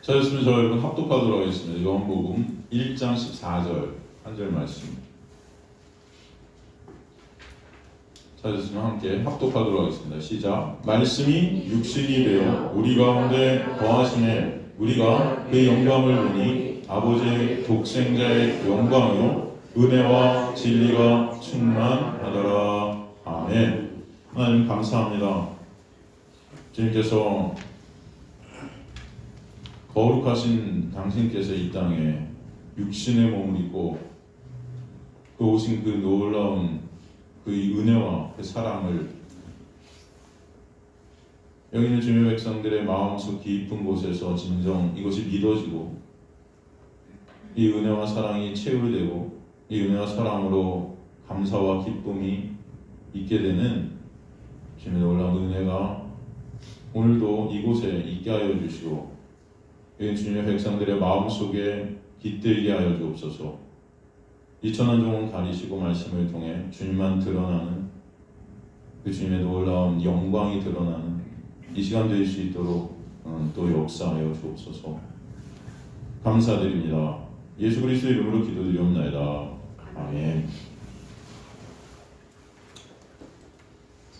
찾았으면 저 여러분 합독하도록 하겠습니다. 요한복음 1장 14절 한 절 말씀 찾았으면 함께 합독하도록 하겠습니다. 시작. 말씀이 육신이 되어 우리 가운데 거하시매 우리가 그 영광을 보니 아버지의 독생자의 영광이요 은혜와 진리가 충만하더라. 아멘. 하나님 감사합니다. 주님께서 거룩하신 당신께서 이 땅에 육신의 몸을 입고 그 오신 그 놀라운 그 은혜와 그 사랑을 여기 있는 주님의 백성들의 마음속 깊은 곳에서 진정 이것이 믿어지고 이 은혜와 사랑이 체울되고 이 은혜와 사랑으로 감사와 기쁨이 있게 되는 주님의 놀라운 은혜가 오늘도 이곳에 있게 하여 주시고 여기 주님의 백성들의 마음속에 깃들게 하여 주옵소서. 2000원 종을 가리시고 말씀을 통해 주님만 드러나는 그 주님의 놀라운 영광이 드러나는 이 시간 될 수 있도록 또 역사하여 주옵소서. 감사드립니다. 예수 그리스도의 이름으로 기도드리옵나이다. 아멘.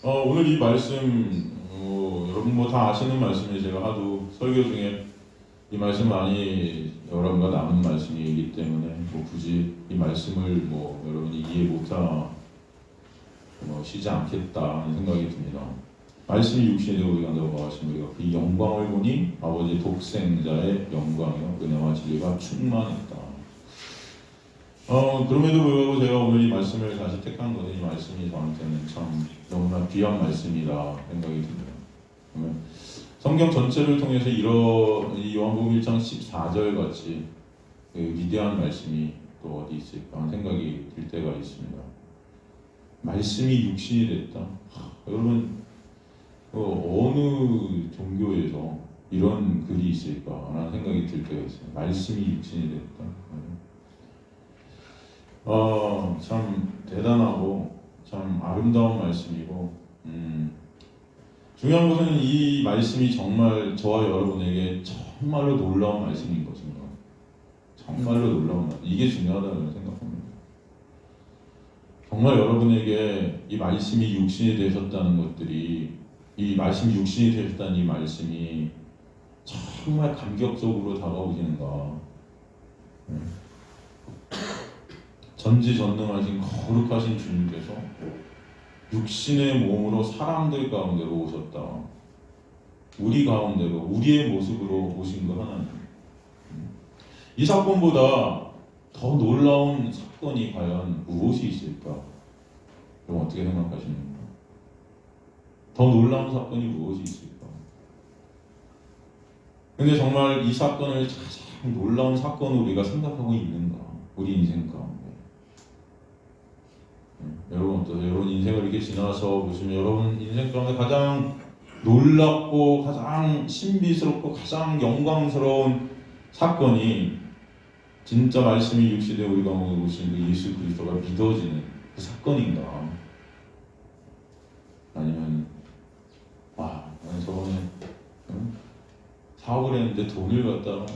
오늘 이 말씀 여러분 뭐 다 아시는 말씀이 제가 하도 설교 중에 이 말씀 많이 여러분과 나눈 말씀이기 때문에 뭐 굳이 이 말씀을 뭐 여러분이 이해 못하시지 않겠다 하는 생각이 듭니다. 말씀이 육신이 되어 우리가 넘어가신 우리가 그 영광을 보니 아버지 독생자의 영광이요 은혜와 진리가 충만했다. 그럼에도 불구하고 제가 오늘 이 말씀을 다시 택한 것은 이 말씀이 저한테는 참 너무나 귀한 말씀이라 생각이 듭니다. 성경 전체를 통해서 이 요한복음 1장 14절 같이 그 위대한 말씀이 또 어디 있을까 하는 생각이 들 때가 있습니다. 말씀이 육신이 됐다. 여러분 어느 종교에서 이런 글이 있을까 하는 생각이 들 때가 있어요. 말씀이 육신이 됐다. 참 대단하고 참 아름다운 말씀이고 중요한 것은 이 말씀이 정말 저와 여러분에게 정말로 놀라운 말씀인 것입니다. 정말로 놀라운 말씀. 이게 중요하다고 생각합니다. 정말 여러분에게 이 말씀이 육신이 되셨다는 것들이 이 말씀이 육신이 되셨다는 이 말씀이 정말 감격적으로 다가오시는가. 전지전능하신 거룩하신 주님께서 육신의 몸으로 사람들 가운데로 오셨다. 우리 가운데로 우리의 모습으로 오신 거 하나님. 이 사건보다 더 놀라운 사건이 과연 무엇이 있을까? 여러분 어떻게 생각하십니까? 더 놀라운 사건이 무엇이 있을까? 근데 정말 이 사건을 가장 놀라운 사건으로 우리가 생각하고 있는가? 우리 인생 가운데. 여러분 어떠세요? 여러분 인생을 이렇게 지나서 보시면 여러분 인생 가운데 가장 놀랍고 가장 신비스럽고 가장 영광스러운 사건이 진짜 말씀이 육신에 우리 가운데 오신 그 예수 그리스도가 믿어지는 그 사건인가? 아니면 나는 저번에 사업을 했는데 돈을 갖다가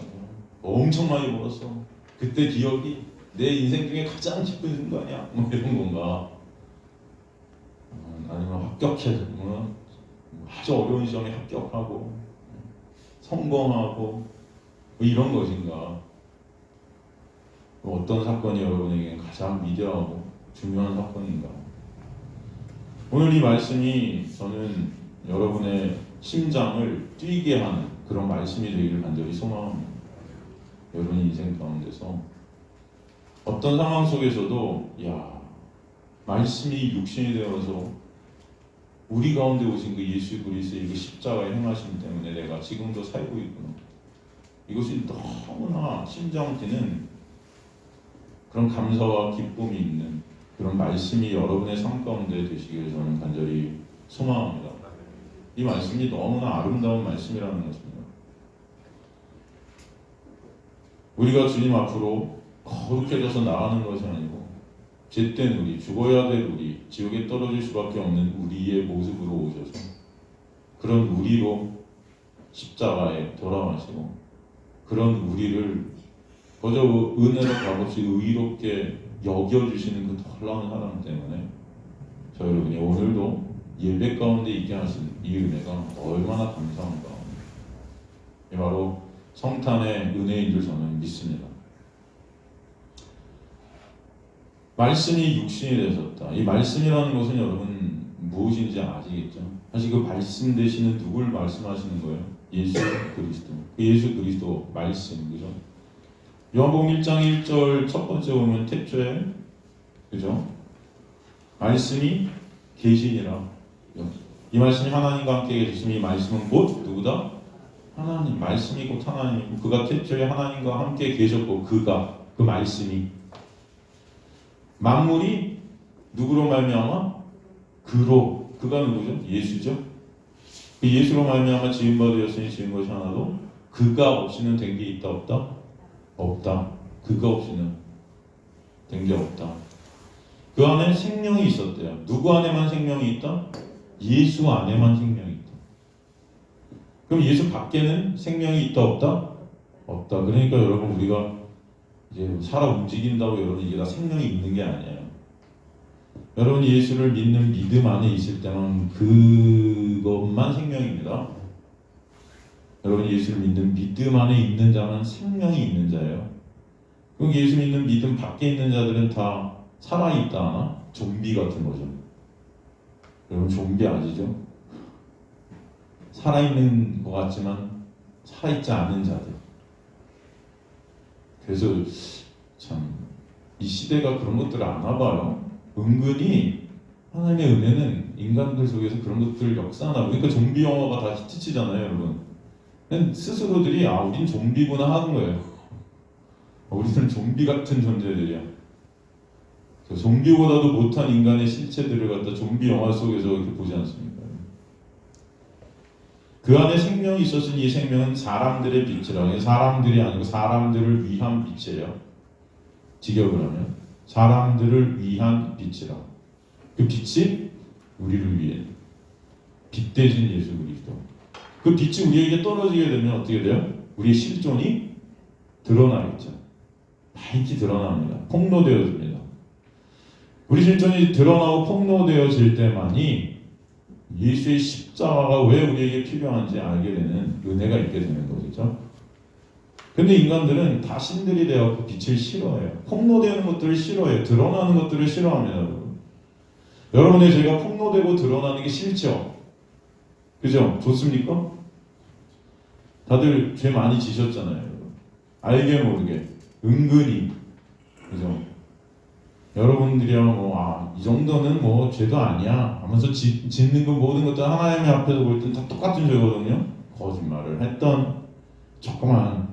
엄청 많이 벌었어. 그때 기억이 내 인생 중에 가장 기쁜 순간이야. 뭐 이런 건가? 아니면 합격해서 아주 어려운 시험에 합격하고 성공하고 뭐 이런 것인가? 어떤 사건이 여러분에게 가장 위대하고 중요한 사건인가? 오늘 이 말씀이 저는 여러분의 심장을 뛰게 하는 그런 말씀이 되기를 간절히 소망합니다. 여러분 인생 가운데서 어떤 상황 속에서도 말씀이 육신이 되어서 우리 가운데 오신 그 예수 그리스도의 그 십자가의 행하심 때문에 내가 지금도 살고 있구나. 이것이 너무나 심장 뛰는 그런 감사와 기쁨이 있는 그런 말씀이 여러분의 삶 가운데 되시기를 저는 간절히 소망합니다. 이 말씀이 너무나 아름다운 말씀이라는 것입니다. 우리가 주님 앞으로 거룩해져서 나가는 것이 아니고 죄된 우리, 죽어야 될 우리, 지옥에 떨어질 수밖에 없는 우리의 모습으로 오셔서 그런 우리로 십자가에 돌아가시고 그런 우리를 거저 은혜로 값없이 의롭게 여겨주시는 그 놀라운 사랑 때문에 저 여러분이 오늘도 예배 가운데 있게 하신 이 은혜가 얼마나 감사한가. 이 바로 성탄의 은혜인 줄 저는 믿습니다. 말씀이 육신이 되셨다. 이 말씀이라는 것은 여러분 무엇인지 아시겠죠? 사실 그 말씀 되시는 누굴 말씀하시는 거예요? 예수 그리스도. 그 예수 그리스도 말씀, 그죠? 요한복음 1장 1절 첫 번째 보면 태초에, 그죠? 말씀이 계시니라. 이 말씀이 하나님과 함께 계시니 이 말씀은 곧 누구다? 하나님. 말씀이 곧 하나님이고 그가 태초에 하나님과 함께 계셨고 그가, 그 말씀이 만물이 누구로 말미암아? 그로. 그가 누구죠? 예수죠. 그 예수로 말미암아 지은 바 되었으니 지은 것이 하나도 그가 없이는 된 게 있다 없다? 없다. 그가 없이는 된 게 없다. 그 안에 생명이 있었대요. 누구 안에만 생명이 있다? 예수 안에만 생명이 있다. 그럼 예수 밖에는 생명이 있다 없다? 없다. 그러니까 여러분 우리가 이제 살아 움직인다고 여러분 이게 다 생명이 있는 게 아니에요. 여러분이 예수를 믿는 믿음 안에 있을 때는 그것만 생명입니다. 여러분이 예수를 믿는 믿음 안에 있는 자는 생명이 있는 자예요. 그럼 예수 믿는 믿음 밖에 있는 자들은 다 살아있다 하나? 좀비 같은 거죠. 여러분 좀비 아시죠? 살아있는 것 같지만 살아있지 않은 자들. 그래서 참 이 시대가 그런 것들을 아나 봐요. 은근히 하나님의 은혜는 인간들 속에서 그런 것들을 역사하나. 그러니까 좀비 영화가 다 히트치잖아요, 여러분. 스스로들이 우린 좀비구나 하는 거예요. 우리는 좀비 같은 존재들이야. 좀비보다도 못한 인간의 실체들을 갖다 좀비 영화 속에서 이렇게 보지 않습니까? 그 안에 생명이 있었으니 이 생명은 사람들의 빛이라. 사람들이 아니고 사람들을 위한 빛이에요. 직역을 하면 사람들을 위한 빛이라. 그 빛이 우리를 위해 빛 대신 예수 그리스도. 그 빛이 우리에게 떨어지게 되면 어떻게 돼요? 우리의 실존이 드러나겠죠. 밝히 드러납니다. 폭로되어집니다. 우리 실존이 드러나고 폭로되어질 때만이 예수의 십자가가 왜 우리에게 필요한지 알게 되는 은혜가 있게 되는 것이죠. 근데 인간들은 다 신들이 되어 빛을 싫어해요. 폭로되는 것들을 싫어해요. 드러나는 것들을 싫어합니다. 여러분. 여러분의 죄가 폭로되고 드러나는 게 싫죠? 그죠? 좋습니까? 다들 죄 많이 지셨잖아요. 여러분. 알게 모르게 은근히, 그죠? 여러분들이야 이 정도는 죄도 아니야 하면서 짓는 거 모든 것들 하나님 앞에서 볼 땐 다 똑같은 죄거든요. 거짓말을 했던 조그만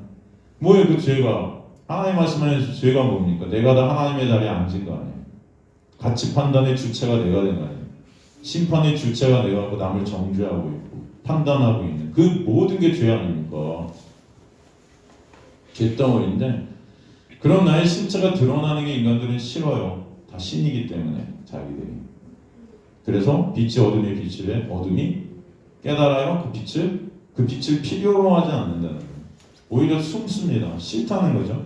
뭐예요 그 죄가? 하나님 말씀하는 죄가 뭡니까? 내가 다 하나님의 자리에 앉은 거 아니에요. 가치 판단의 주체가 내가 된 거 아니에요. 심판의 주체가 내가 고 남을 정죄하고 있고 판단하고 있는 그 모든 게 죄 아닙니까? 죄덩어리인데 그런 나의 실체가 드러나는 게 인간들은 싫어요. 다 신이기 때문에 자기들이. 그래서 빛이 어둠의 빛을 내 어둠이 깨달아요. 그 빛을 필요로 하지 않는다는 거예요. 오히려 숨습니다. 싫다는 거죠.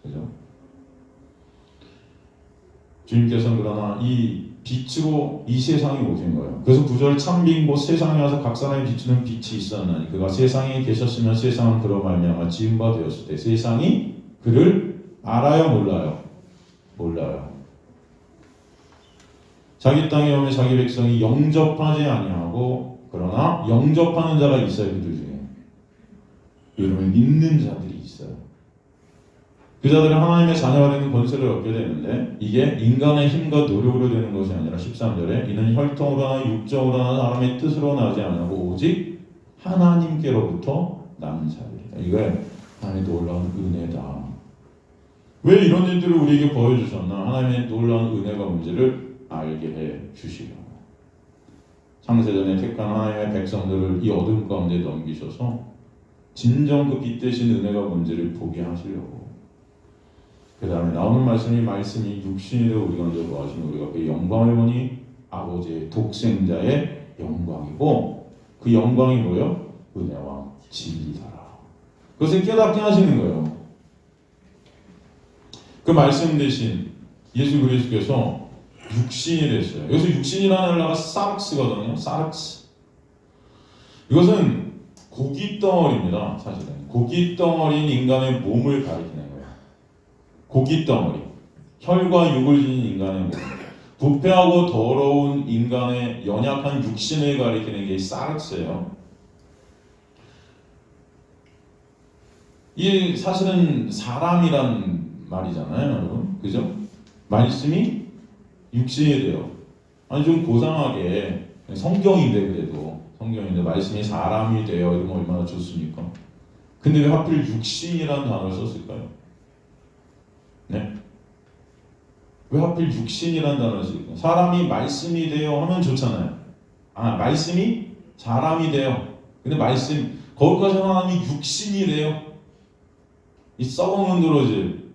그죠? 주님께서는 그러나 이 빛으로 이 세상에 오신 거예요. 그래서 9절 참빈 곧 세상에 와서 각 사람이 비추는 빛이 있었나니 그가 세상에 계셨으면 세상은 그로 말미암아 지은 바 되었을 때 세상이 그를 알아요 몰라요? 몰라요. 자기 땅에 오면 자기 백성이 영접하지 아니하고 그러나 영접하는 자가 있어요. 그들 중에. 여러분 믿는 자들이 있어요. 그 자들은 하나님의 자녀가 되는 권세를 얻게 되는데 이게 인간의 힘과 노력으로 되는 것이 아니라 13절에 이는 혈통으로나 육정으로나 사람의 뜻으로 나지 않고 오직 하나님께로부터 난 자들이다. 이게 하나님의 놀라운 은혜다. 왜 이런 일들을 우리에게 보여주셨나? 하나님의 놀라운 은혜가 뭔지를 알게 해 주시려고. 창세전에 택한 하나님의 백성들을 이 어둠 가운데 넘기셔서 진정 그 빛 대신 은혜가 뭔지를 보게 하시려고. 그 다음에 나오는 말씀이 육신이 되어 우리 가운데 거하신 우리가 그 영광을 보니 아버지의 독생자의 영광이고 그 영광이 뭐요? 은혜와 진리더라. 그것을 깨닫게 하시는 거예요. 그 말씀 대신 예수 그리스도께서 육신이 됐어요. 여기서 육신이라는 단어가 사르스거든요. 사르스. 이것은 고깃덩어리입니다. 사실은 고깃덩어리인 인간의 몸을 가리키는 거예요. 고깃덩어리, 혈과 육을 지닌 인간의 몸, 부패하고 더러운 인간의 연약한 육신을 가리키는 게 사르스예요. 이게 사실은 사람이란 말이잖아요, 여러분. 그죠? 말씀이 육신이 돼요. 아니 좀 고상하게 성경인데 그래도 성경인데 말씀이 사람이 돼요. 이러면 얼마나 좋습니까? 근데 왜 하필 육신이라는 단어를 썼을까요? 네? 왜 하필 육신이라는 단어를 쓸까요? 사람이 말씀이 돼요 하면 좋잖아요. 말씀이 사람이 돼요. 근데 말씀 거기까지 하나님이 육신이 돼요. 이 썩어 문드러질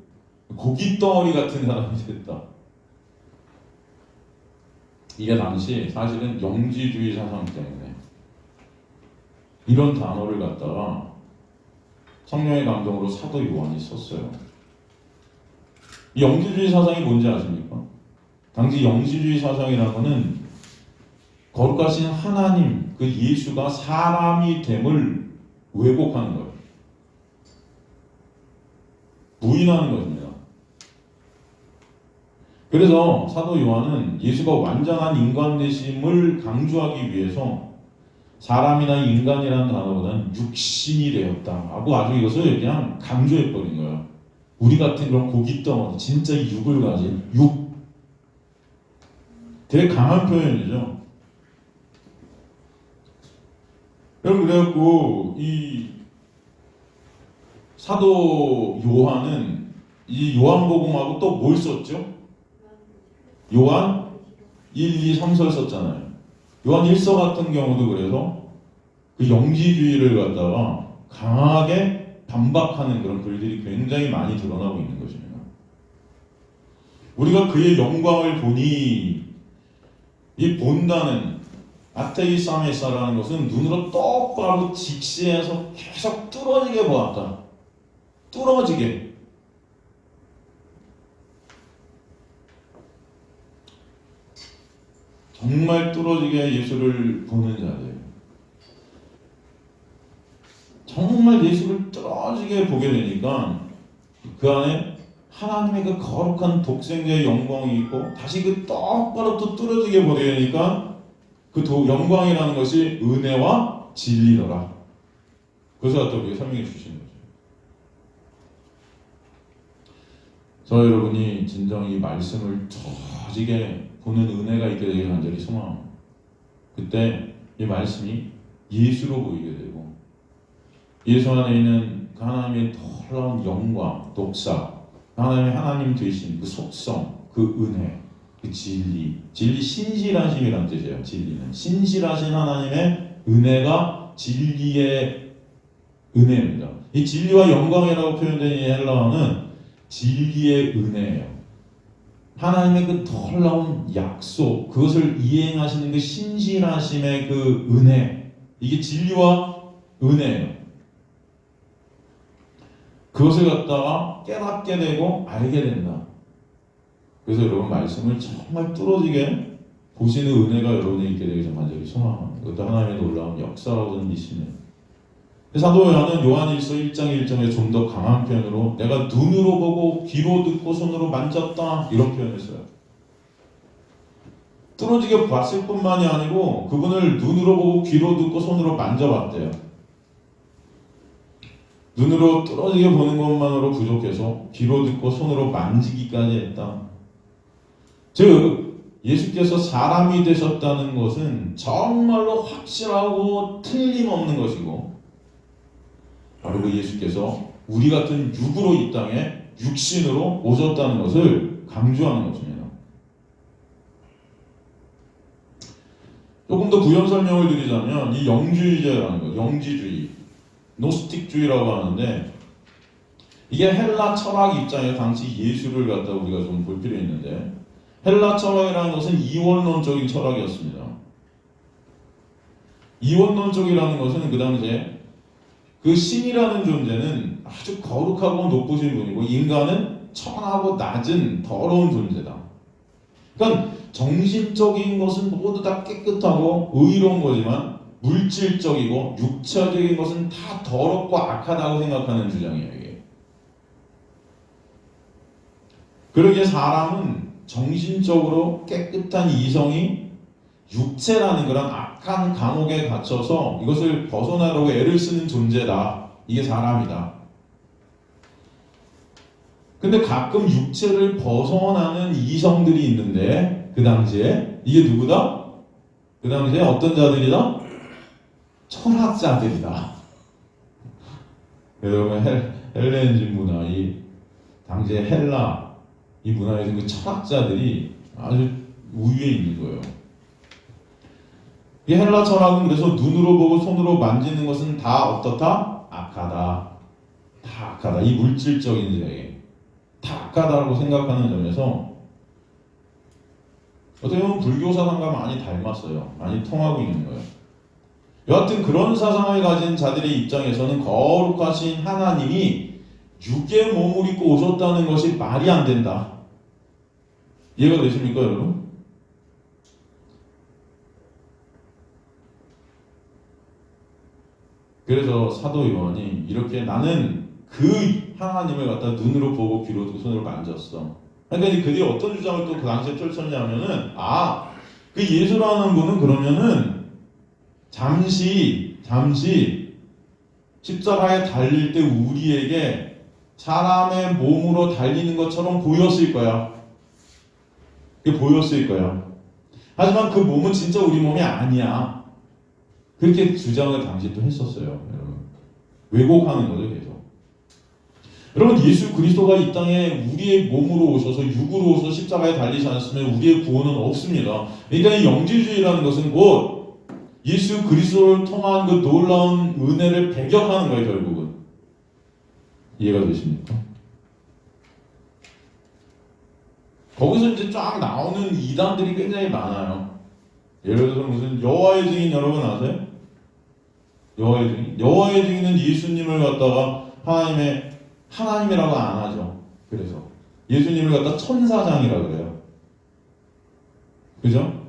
고깃덩어리 같은 사람이 됐다. 이게 당시 사실은 영지주의 사상 때문에 이런 단어를 갖다가 성령의 감동으로 사도 요한이 썼어요. 이 영지주의 사상이 뭔지 아십니까? 당시 영지주의 사상이라는 것은 거룩하신 하나님, 그 예수가 사람이 됨을 왜곡하는 거예요. 부인하는 것입니다. 그래서 사도 요한은 예수가 완전한 인간 되심을 강조하기 위해서 사람이나 인간이라는 단어보다는 육신이 되었다 하고 아주 이것을 그냥 강조해버린 거예요. 우리 같은 그런 고깃덩어리, 진짜 육을 가진 육. 되게 강한 표현이죠. 여러분, 그래갖고 이 사도 요한은 이 요한복음하고 또 뭘 썼죠? 요한 1, 2, 3설 썼잖아요. 요한 1서 같은 경우도 그래서 그 영지주의를 갖다가 강하게 반박하는 그런 글들이 굉장히 많이 드러나고 있는 것입니다. 우리가 그의 영광을 보니 이 본다는 아테이사메사라는 것은 눈으로 똑바로 직시해서 계속 뚫어지게 보았다. 뚫어지게. 정말 뚫어지게 예수를 보는 자들. 정말 예수를 뚫어지게 보게 되니까 그 안에 하나님의 그 거룩한 독생자의 영광이 있고 다시 그 똑바로 또 뚫어지게 보게 되니까 그 영광이라는 것이 은혜와 진리더라. 그것을 갖다 우리가 설명해 주시는 거죠. 저 여러분이 진정 이 말씀을 뚫어지게 보는 은혜가 있게 되길 간절히 소망합니다. 그때 이 말씀이 예수로 보이게 되고 예수 안에 있는 그 하나님의 놀라운 영광, 독사, 하나님의 하나님 되신 그 속성, 그 은혜, 그 진리 신실하심이란 뜻이에요. 진리는 신실하신 하나님의 은혜가 진리의 은혜입니다. 이 진리와 영광이라고 표현된 이 헬라어는 진리의 은혜예요. 하나님의 그 놀라운 약속, 그것을 이행하시는 그 신실하심의 그 은혜, 이게 진리와 은혜예요. 그것을 갖다가 깨닫게 되고 알게 된다. 그래서 여러분 말씀을 정말 뚫어지게 보시는 은혜가 여러분에 있게 되기 간절히 소망합니다. 그것도 하나님의 놀라운 역사라고 저는 믿습니다. 사도 요한은 요한 1서 1장 1절에 좀 더 강한 표현으로 내가 눈으로 보고 귀로 듣고 손으로 만졌다 이런 표현을 써요. 뚫어지게 봤을 뿐만이 아니고 그분을 눈으로 보고 귀로 듣고 손으로 만져봤대요. 눈으로 뚫어지게 보는 것만으로 부족해서 귀로 듣고 손으로 만지기까지 했다. 즉 예수께서 사람이 되셨다는 것은 정말로 확실하고 틀림없는 것이고 바로 그 예수께서 우리 같은 육으로 이 땅에 육신으로 오셨다는 것을 강조하는 것입니다. 조금 더 부연 설명을 드리자면 이 영주의자라는 것, 영지주의, 노스틱주의라고 하는데 이게 헬라 철학 입장에 당시 예수를 갖다 우리가 좀 볼 필요 있는데 헬라 철학이라는 것은 이원론적인 철학이었습니다. 이원론적이라는 것은 그 당시에 그 신이라는 존재는 아주 거룩하고 높으신 분이고 인간은 천하고 낮은 더러운 존재다. 그러니까 정신적인 것은 모두 다 깨끗하고 의로운 거지만 물질적이고 육체적인 것은 다 더럽고 악하다고 생각하는 주장이에요. 이게. 그러기에 사람은 정신적으로 깨끗한 이성이 육체라는 그런 악한 감옥에 갇혀서 이것을 벗어나려고 애를 쓰는 존재다. 이게 사람이다. 근데 가끔 육체를 벗어나는 이성들이 있는데 그 당시에 이게 누구다? 그 당시에 어떤 자들이다? 철학자들이다. 여러분 헬레니즘 문화, 이 당시에 헬라 이 문화에서 그 철학자들이 아주 우위에 있는 거예요. 이 헬라 철학은 그래서 눈으로 보고 손으로 만지는 것은 다 어떻다? 악하다. 다 악하다. 이 물질적인 세계 다 악하다고 생각하는 점에서 어떻게 보면 불교 사상과 많이 닮았어요. 많이 통하고 있는 거예요. 여하튼 그런 사상을 가진 자들의 입장에서는 거룩하신 하나님이 육의 몸을 입고 오셨다는 것이 말이 안 된다. 이해가 되십니까, 여러분? 그래서 사도 요한이 이렇게 나는 그 하나님을 갖다 눈으로 보고 귀로 듣고 손으로 만졌어. 그러니까 그들이 어떤 주장을 또 그 당시에 펼쳤냐면은 그 예수라는 분은 그러면은 잠시 십자가에 달릴 때 우리에게 사람의 몸으로 달리는 것처럼 보였을 거야. 그게 보였을 거야. 하지만 그 몸은 진짜 우리 몸이 아니야. 그렇게 주장을 당시 또 했었어요. 여러분. 왜곡하는 거죠, 계속. 여러분, 예수 그리스도가 이 땅에 우리의 몸으로 오셔서 육으로 오셔서 십자가에 달리지 않았으면 우리의 구원은 없습니다. 그러니까 이 영지주의라는 것은 곧 예수 그리스도를 통한 그 놀라운 은혜를 배격하는 거예요, 결국은. 이해가 되십니까? 거기서 이제 쫙 나오는 이단들이 굉장히 많아요. 예를 들어서 무슨 여호와의 증인 여러분 아세요? 여호와의 증인은 예수님을 갖다가 하나님이라고 안 하죠. 그래서 예수님을 갖다 천사장이라 그래요. 그죠?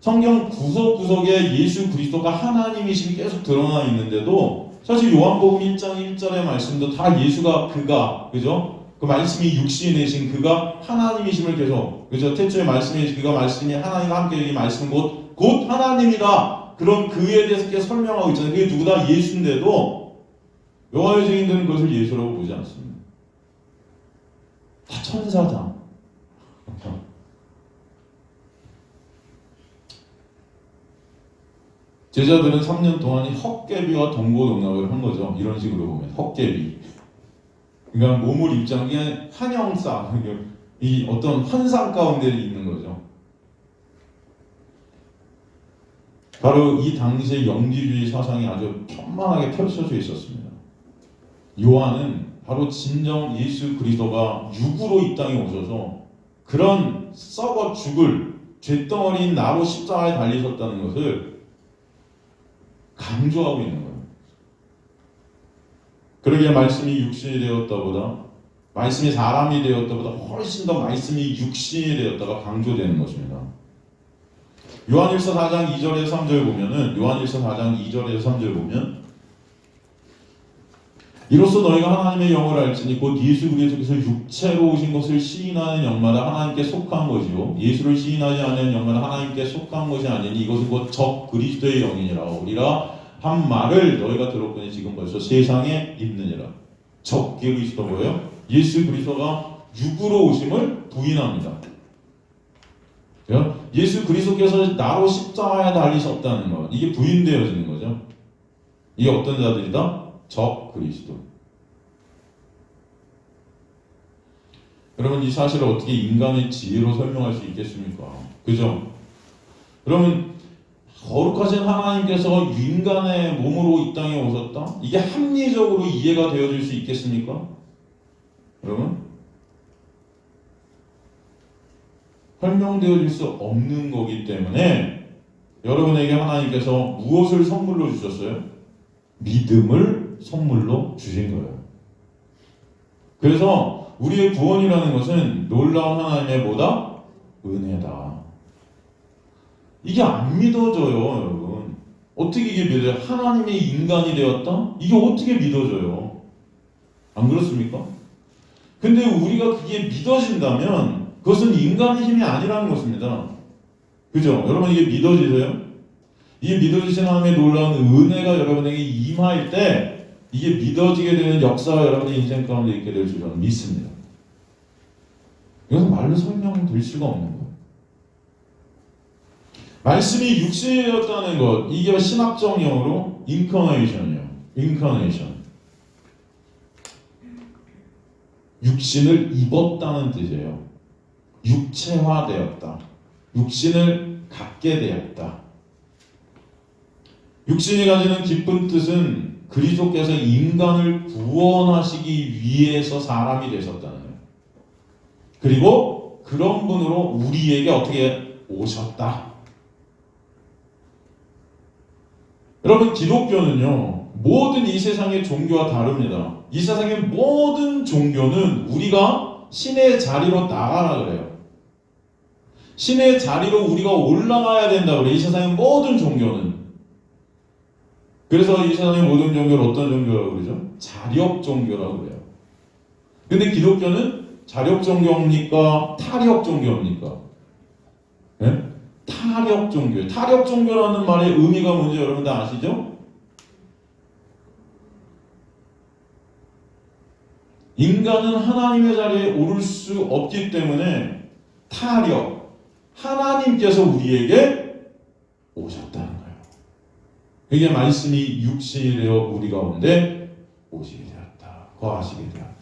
성경 구석구석에 예수 그리스도가 하나님이심이 계속 드러나 있는데도 사실 요한복음 1장 1절의 말씀도 다 예수가 그가, 그죠? 그 말씀이 육신이신 그가 하나님이심을 계속, 그죠? 태초에 말씀이 그가 말씀이 하나님과 함께 이 말씀은 곧 하나님이다. 그런 그에 대해서 계속 설명하고 있잖아요. 그게 누구다? 예수인데도 여호와의 증인들은 그것을 예수라고 보지 않습니다. 다 천사장. 제자들은 3년 동안 헛개비와 동고동락을 한 거죠. 이런 식으로 보면 헛개비. 그러니까 몸을 입장 그냥 환영사, 이 어떤 환상 가운데 있는 거죠. 바로 이 당시의 영지주의 사상이 아주 편만하게 펼쳐져 있었습니다. 요한은 바로 진정 예수 그리스도가 육으로 이 땅에 오셔서 그런 썩어 죽을 죄덩어리인 나로 십자가에 달리셨다는 것을 강조하고 있는 거예요. 그러기에 말씀이 육신이 되었다보다, 말씀이 사람이 되었다보다 훨씬 더 말씀이 육신이 되었다가 강조되는 것입니다. 요한일서 4장 2절에서 3절 보면은, 요한일서 4장 2절에서 3절 보면, 이로써 너희가 하나님의 영을 알지니 곧 예수 그리스도께서 육체로 오신 것을 시인하는 영마다 하나님께 속한 것이요 예수를 시인하지 않는 영마다 하나님께 속한 것이 아니니 이것은 곧 적 그리스도의 영이니라 우리라 한 말을 너희가 들었거니 지금 벌써 세상에 있느니라. 적 그리스도 뭐예요? 예수 그리스도가 육으로 오심을 부인합니다. 예수 그리스도께서 나로 십자가에 달리셨다는 것, 이게 부인되어지는 거죠. 이게 어떤 자들이다? 적 그리스도. 여러분, 이 사실을 어떻게 인간의 지혜로 설명할 수 있겠습니까? 그죠? 여러분, 거룩하신 하나님께서 인간의 몸으로 이 땅에 오셨다? 이게 합리적으로 이해가 되어질 수 있겠습니까? 여러분? 설명되어질 수 없는 거기 때문에 여러분에게 하나님께서 무엇을 선물로 주셨어요? 믿음을 선물로 주신 거예요. 그래서 우리의 구원이라는 것은 놀라운 하나님의 뭐다? 은혜다. 이게 안 믿어져요, 여러분. 어떻게 이게 믿어요? 하나님의 인간이 되었다? 이게 어떻게 믿어져요? 안 그렇습니까? 근데 우리가 그게 믿어진다면 그것은 인간의 힘이 아니라는 것입니다. 그죠? 여러분 이게 믿어지세요? 이게 믿어지신 하나님의 놀라운 은혜가 여러분에게 임할 때 이게 믿어지게 되는 역사가 여러분의 인생 가운데 있게 될 줄 저는 믿습니다. 이것은 말로 설명될 수가 없는 거예요. 말씀이 육신이 되었다는 것, 이게 신학적 용어로 인커네이션이에요. 인커네이션. 육신을 입었다는 뜻이에요. 육체화되었다. 육신을 갖게 되었다. 육신이 가지는 깊은 뜻은 그리스도께서 인간을 구원하시기 위해서 사람이 되셨다는 거예요. 그리고 그런 분으로 우리에게 어떻게 오셨다. 여러분 기독교는요 모든 이 세상의 종교와 다릅니다. 이 세상의 모든 종교는 우리가 신의 자리로 나가라 그래요. 신의 자리로 우리가 올라가야 된다 그래요. 이 세상의 모든 종교는. 그래서 이 세상의 모든 종교를 어떤 종교라고 그러죠? 자력 종교라고 그래요. 근데 기독교는 자력 종교입니까? 타력 종교입니까? 네? 타력 종교. 타력 종교라는 말의 의미가 뭔지 여러분 다 아시죠? 인간은 하나님의 자리에 오를 수 없기 때문에 타력, 하나님께서 우리에게 오셨다는 거예요. 이게 말씀이 육신이 되어 우리 가운데 오시게 되었다. 거하시게 되었다.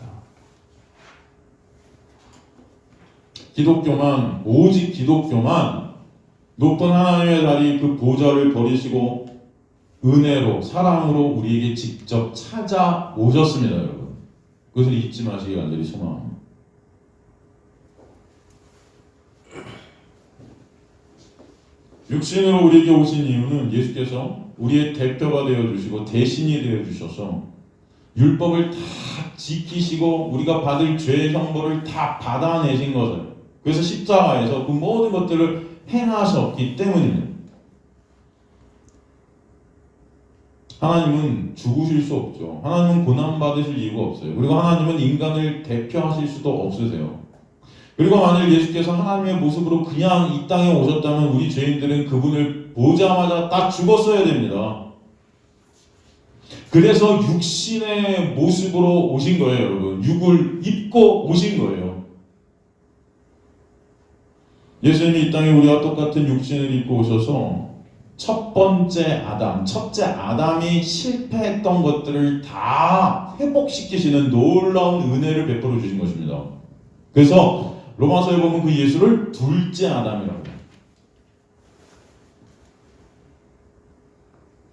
기독교만, 오직 기독교만 높은 하나님의 자리 그 보좌를 버리시고 은혜로, 사랑으로 우리에게 직접 찾아오셨습니다, 여러분. 그것을 잊지 마시기 간절히 소망합니다. 육신으로 우리에게 오신 이유는 예수께서 우리의 대표가 되어주시고 대신이 되어주셔서 율법을 다 지키시고 우리가 받을 죄의 형벌을 다 받아내신 것을, 그래서 십자가에서 그 모든 것들을 행하셨기 때문입니다. 하나님은 죽으실 수 없죠. 하나님은 고난받으실 이유가 없어요. 그리고 하나님은 인간을 대표하실 수도 없으세요. 그리고 만일 예수께서 하나님의 모습으로 그냥 이 땅에 오셨다면 우리 죄인들은 그분을 보자마자 딱 죽었어야 됩니다. 그래서 육신의 모습으로 오신 거예요, 여러분. 육을 입고 오신 거예요. 예수님이 이 땅에 우리와 똑같은 육신을 입고 오셔서 첫 번째 아담, 첫째 아담이 실패했던 것들을 다 회복시키시는 놀라운 은혜를 베풀어 주신 것입니다. 그래서 로마서에 보면 그 예수를 둘째 아담이라고 해요.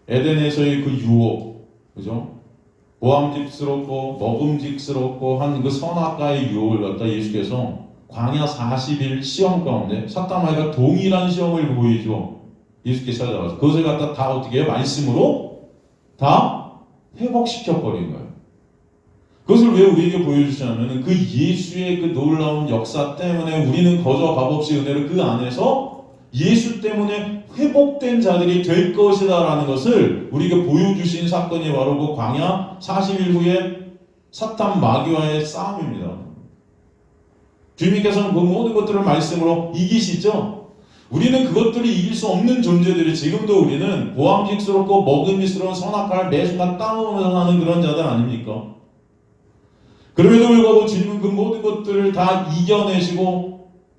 에덴에서의 그 유혹, 그죠? 보암직스럽고 먹음직스럽고 한 그 선악과의 유혹을 갖다 예수께서 광야 40일 시험 가운데 사탄마귀가 동일한 시험을 보이죠. 예수께서 찾아와서 그것을 갖다 다 어떻게 해요? 말씀으로 다 회복시켜버린 거예요. 그것을 왜 우리에게 보여주시냐면 그 예수의 그 놀라운 역사 때문에 우리는 거저 값없이 은혜를 그 안에서 예수 때문에 회복된 자들이 될 것이다 라는 것을 우리에게 보여주신 사건이 바로 그 광야 40일 후에 사탄 마귀와의 싸움입니다. 주님께서는 그 모든 것들을 말씀으로 이기시죠. 우리는 그것들을 이길 수 없는 존재들이 지금도 우리는 보암직스럽고 먹음직스러운 선악과를 매순간 따먹으면서 사는 그런 자들 아닙니까? 그럼에도 불구하고 주님은 그 모든 것들을 다 이겨내시고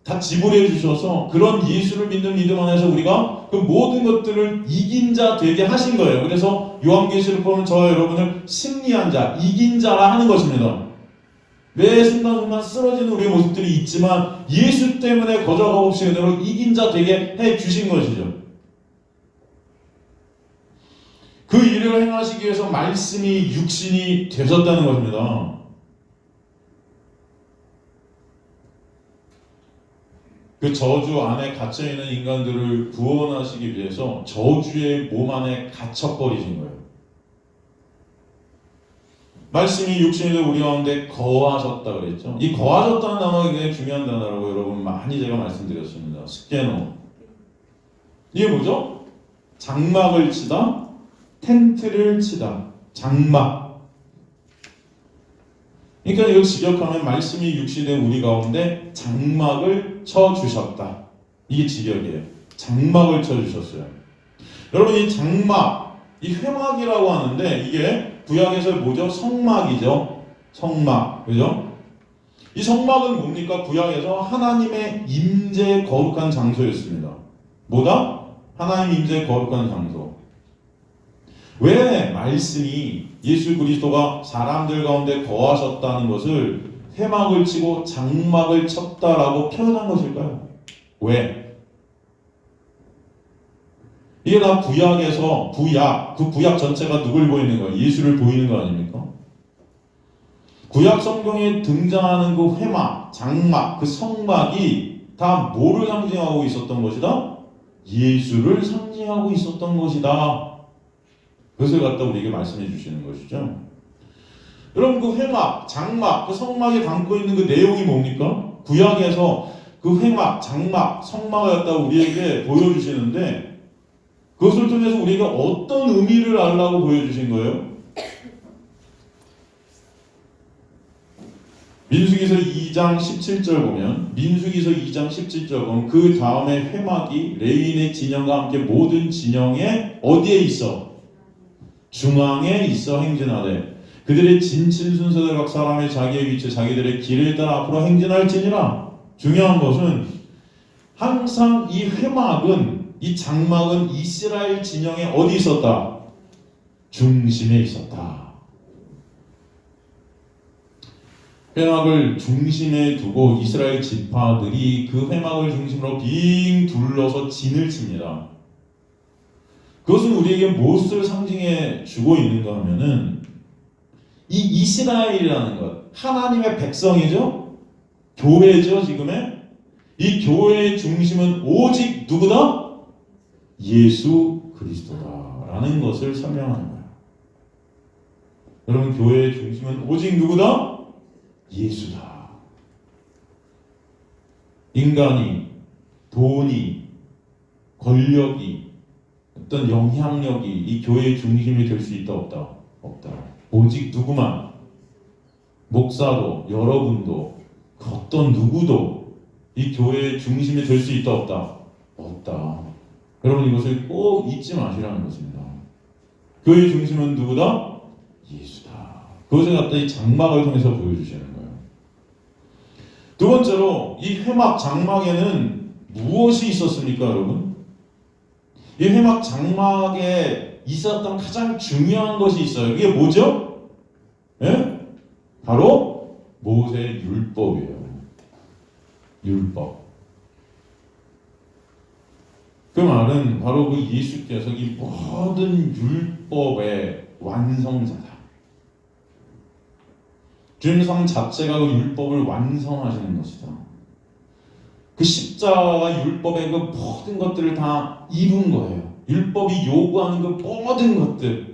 다 지불해 주셔서 그런 예수를 믿는 믿음 안에서 우리가 그 모든 것들을 이긴 자 되게 하신 거예요. 그래서 요한계시록 보면 저와 여러분을 승리한 자, 이긴 자라 하는 것입니다. 매 순간순간 쓰러지는 우리의 모습들이 있지만 예수 때문에 거저가 없이 은혜로 이긴 자 되게 해 주신 것이죠. 그 일을 행하시기 위해서 말씀이 육신이 되셨다는 것입니다. 그 저주 안에 갇혀있는 인간들을 구원하시기 위해서 저주의 몸 안에 갇혀버리신 거예요. 말씀이 육신이 되어 우리 가운데 거하셨다 그랬죠. 이 거하셨다는 단어가 굉장히 중요한 단어라고 여러분 많이 제가 말씀드렸습니다. 스케노. 이게 뭐죠? 장막을 치다, 텐트를 치다. 장막. 그러니까 이걸 직역하면 말씀이 육신이 되어 우리 가운데 장막을 쳐주셨다. 이게 직역이에요. 장막을 쳐주셨어요. 여러분 이 장막, 이 회막이라고 하는데 이게 구약에서 뭐죠? 성막이죠. 성막. 그죠? 이 성막은 뭡니까? 구약에서 하나님의 임재 거룩한 장소였습니다. 뭐다? 하나님 임재 거룩한 장소. 왜 말씀이 예수 그리스도가 사람들 가운데 거하셨다는 것을 회막을 치고 장막을 쳤다라고 표현한 것일까요? 왜? 이게 다 구약에서 그 구약 전체가 누굴 보이는 거예요? 예수를 보이는 거 아닙니까? 구약 성경에 등장하는 그 회막, 장막, 그 성막이 다 뭐를 상징하고 있었던 것이다? 예수를 상징하고 있었던 것이다. 그것을 갖다 우리에게 말씀해 주시는 것이죠. 여러분 그 회막, 장막, 그 성막에 담고 있는 그 내용이 뭡니까? 구약에서 그 회막, 장막, 성막을 갖다 우리에게 보여주시는데 그것을 통해서 우리가 어떤 의미를 알라고 보여주신 거예요? 민수기서 2장 17절 보면 민수기서 2장 17절 보면 그 다음에 회막이 레위인의 진영과 함께 모든 진영에 어디에 있어? 중앙에 있어 행진하되 그들의 진친 순서대로 각 사람의 자기의 위치 자기들의 길을 따라 앞으로 행진할지니라. 중요한 것은 항상 이 회막은 이 장막은 이스라엘 진영에 어디 있었다? 중심에 있었다. 회막을 중심에 두고 이스라엘 지파들이 그 회막을 중심으로 빙 둘러서 진을 칩니다. 그것은 우리에게 무엇을 상징해 주고 있는가 하면은 이 이스라엘이라는 것, 하나님의 백성이죠? 교회죠, 지금의? 이 교회의 중심은 오직 누구다? 예수 그리스도다라는 것을 설명하는 거예요. 여러분 교회의 중심은 오직 누구다? 예수다. 인간이, 돈이, 권력이, 어떤 영향력이 이 교회의 중심이 될 수 있다 없다? 없다. 오직 누구만? 목사도, 여러분도, 어떤 누구도 이 교회의 중심이 될 수 있다 없다? 없다. 여러분 이것을 꼭 잊지 마시라는 것입니다. 교회의 중심은 누구다? 예수다. 그것을 갖다 이 장막을 통해서 보여주시는 거예요. 두 번째로 이 회막 장막에는 무엇이 있었습니까, 여러분? 이 회막 장막에 있었던 가장 중요한 것이 있어요. 이게 뭐죠? 예? 바로 모세의 율법이에요. 율법. 그 말은 바로 그 예수께서 이 모든 율법의 완성자다. 주님성 자체가 그 율법을 완성하시는 것이다. 그 십자가와 율법의 그 모든 것들을 다 이룬 거예요. 율법이 요구하는 그 모든 것들.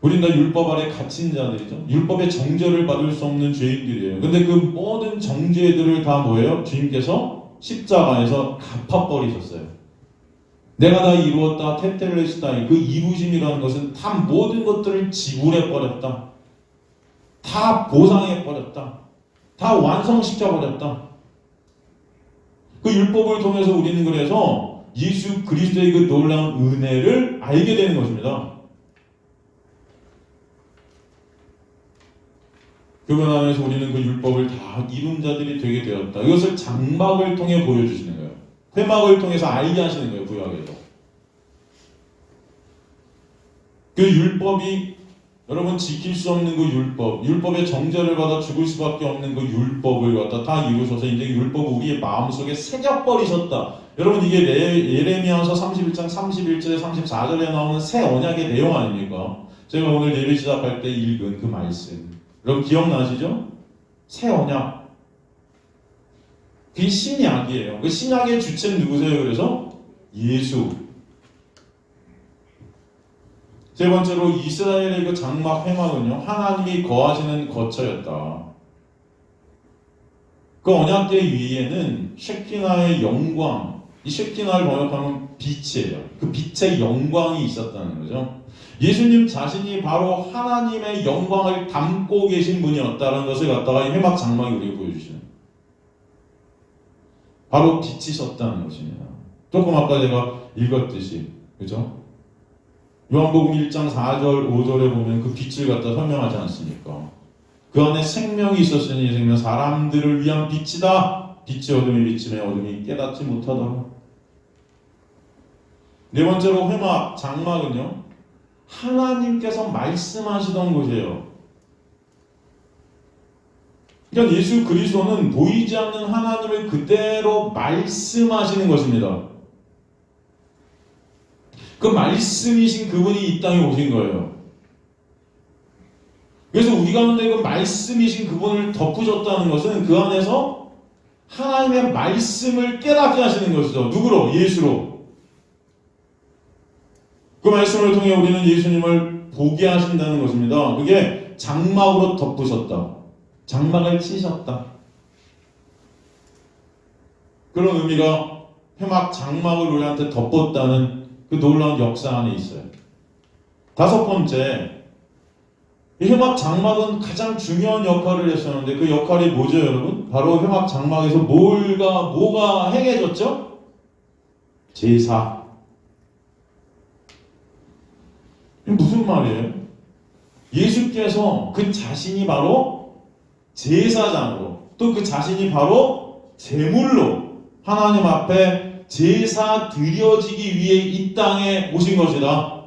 우린 다 율법 아래 갇힌 자들이죠. 율법의 정죄를 받을 수 없는 죄인들이에요. 근데 그 모든 정죄들을 다 뭐예요? 주님께서 십자가에서 갚아버리셨어요. 내가 다 이루었다. 테텔레스타이. 그 이루심이라는 것은 다 모든 것들을 지불해버렸다. 다 보상해버렸다. 다 완성시켜버렸다. 그 율법을 통해서 우리는 그래서 예수 그리스도의 그 놀라운 은혜를 알게 되는 것입니다. 그분 안에서 우리는 그 율법을 다 이룬 자들이 되게 되었다. 이것을 장막을 통해 보여주시는 거예요. 회막을 통해서 알게 하시는 거예요. 구약에서. 그 율법이 여러분 지킬 수 없는 그 율법, 율법의 정죄를 받아 죽을 수밖에 없는 그 율법을 갖다 다 이루셔서 이제 율법을 우리의 마음속에 새겨버리셨다. 여러분 이게 예레미야서 31장 31절에 34절에 나오는 새 언약의 내용 아닙니까? 제가 오늘 예배 시작할 때 읽은 그 말씀. 여러분 기억나시죠? 새 언약. 그게 신약이에요. 그 신약의 주체는 누구세요? 그래서 예수. 세 번째로 이스라엘의 그 장막 회막은요, 하나님이 거하시는 거처였다. 그 언약궤 위에는 셰키나의 영광, 이 셰키나를 번역하면 빛이에요. 그 빛의 영광이 있었다는 거죠. 예수님 자신이 바로 하나님의 영광을 담고 계신 분이었다는 것을 갖다가 이 회막 장막이 우리에게 보여주시는, 바로 빛이셨다는 것입니다. 조금 아까 제가 읽었듯이, 그죠? 요한복음 1장 4절 5절에 보면 그 빛을 갖다 설명하지 않습니까? 그 안에 생명이 있었으니 이 생명 사람들을 위한 빛이다. 빛이 어둠에 비치매 어둠이 깨닫지 못하더라. 네 번째로 회막 장막은요, 하나님께서 말씀하시던 곳이에요. 그러니까 예수 그리스도는 보이지 않는 하나님을 그대로 말씀하시는 것입니다. 그 말씀이신 그분이 이 땅에 오신 거예요. 그래서 우리 가운데 그 말씀이신 그분을 덮으셨다는 것은 그 안에서 하나님의 말씀을 깨닫게 하시는 것이죠. 누구로? 예수로. 그 말씀을 통해 우리는 예수님을 보게 하신다는 것입니다. 그게 장막으로 덮으셨다. 장막을 치셨다. 그런 의미가 회막 장막을 우리한테 덮었다는 그 놀라운 역사 안에 있어요. 다섯 번째, 이 회막 장막은 가장 중요한 역할을 했었는데 그 역할이 뭐죠, 여러분? 바로 회막 장막에서 뭐가 행해졌죠? 제사. 이게 무슨 말이에요? 예수께서 그 자신이 바로 제사장으로, 또 그 자신이 바로 제물로 하나님 앞에 제사 드려지기 위해 이 땅에 오신 것이다.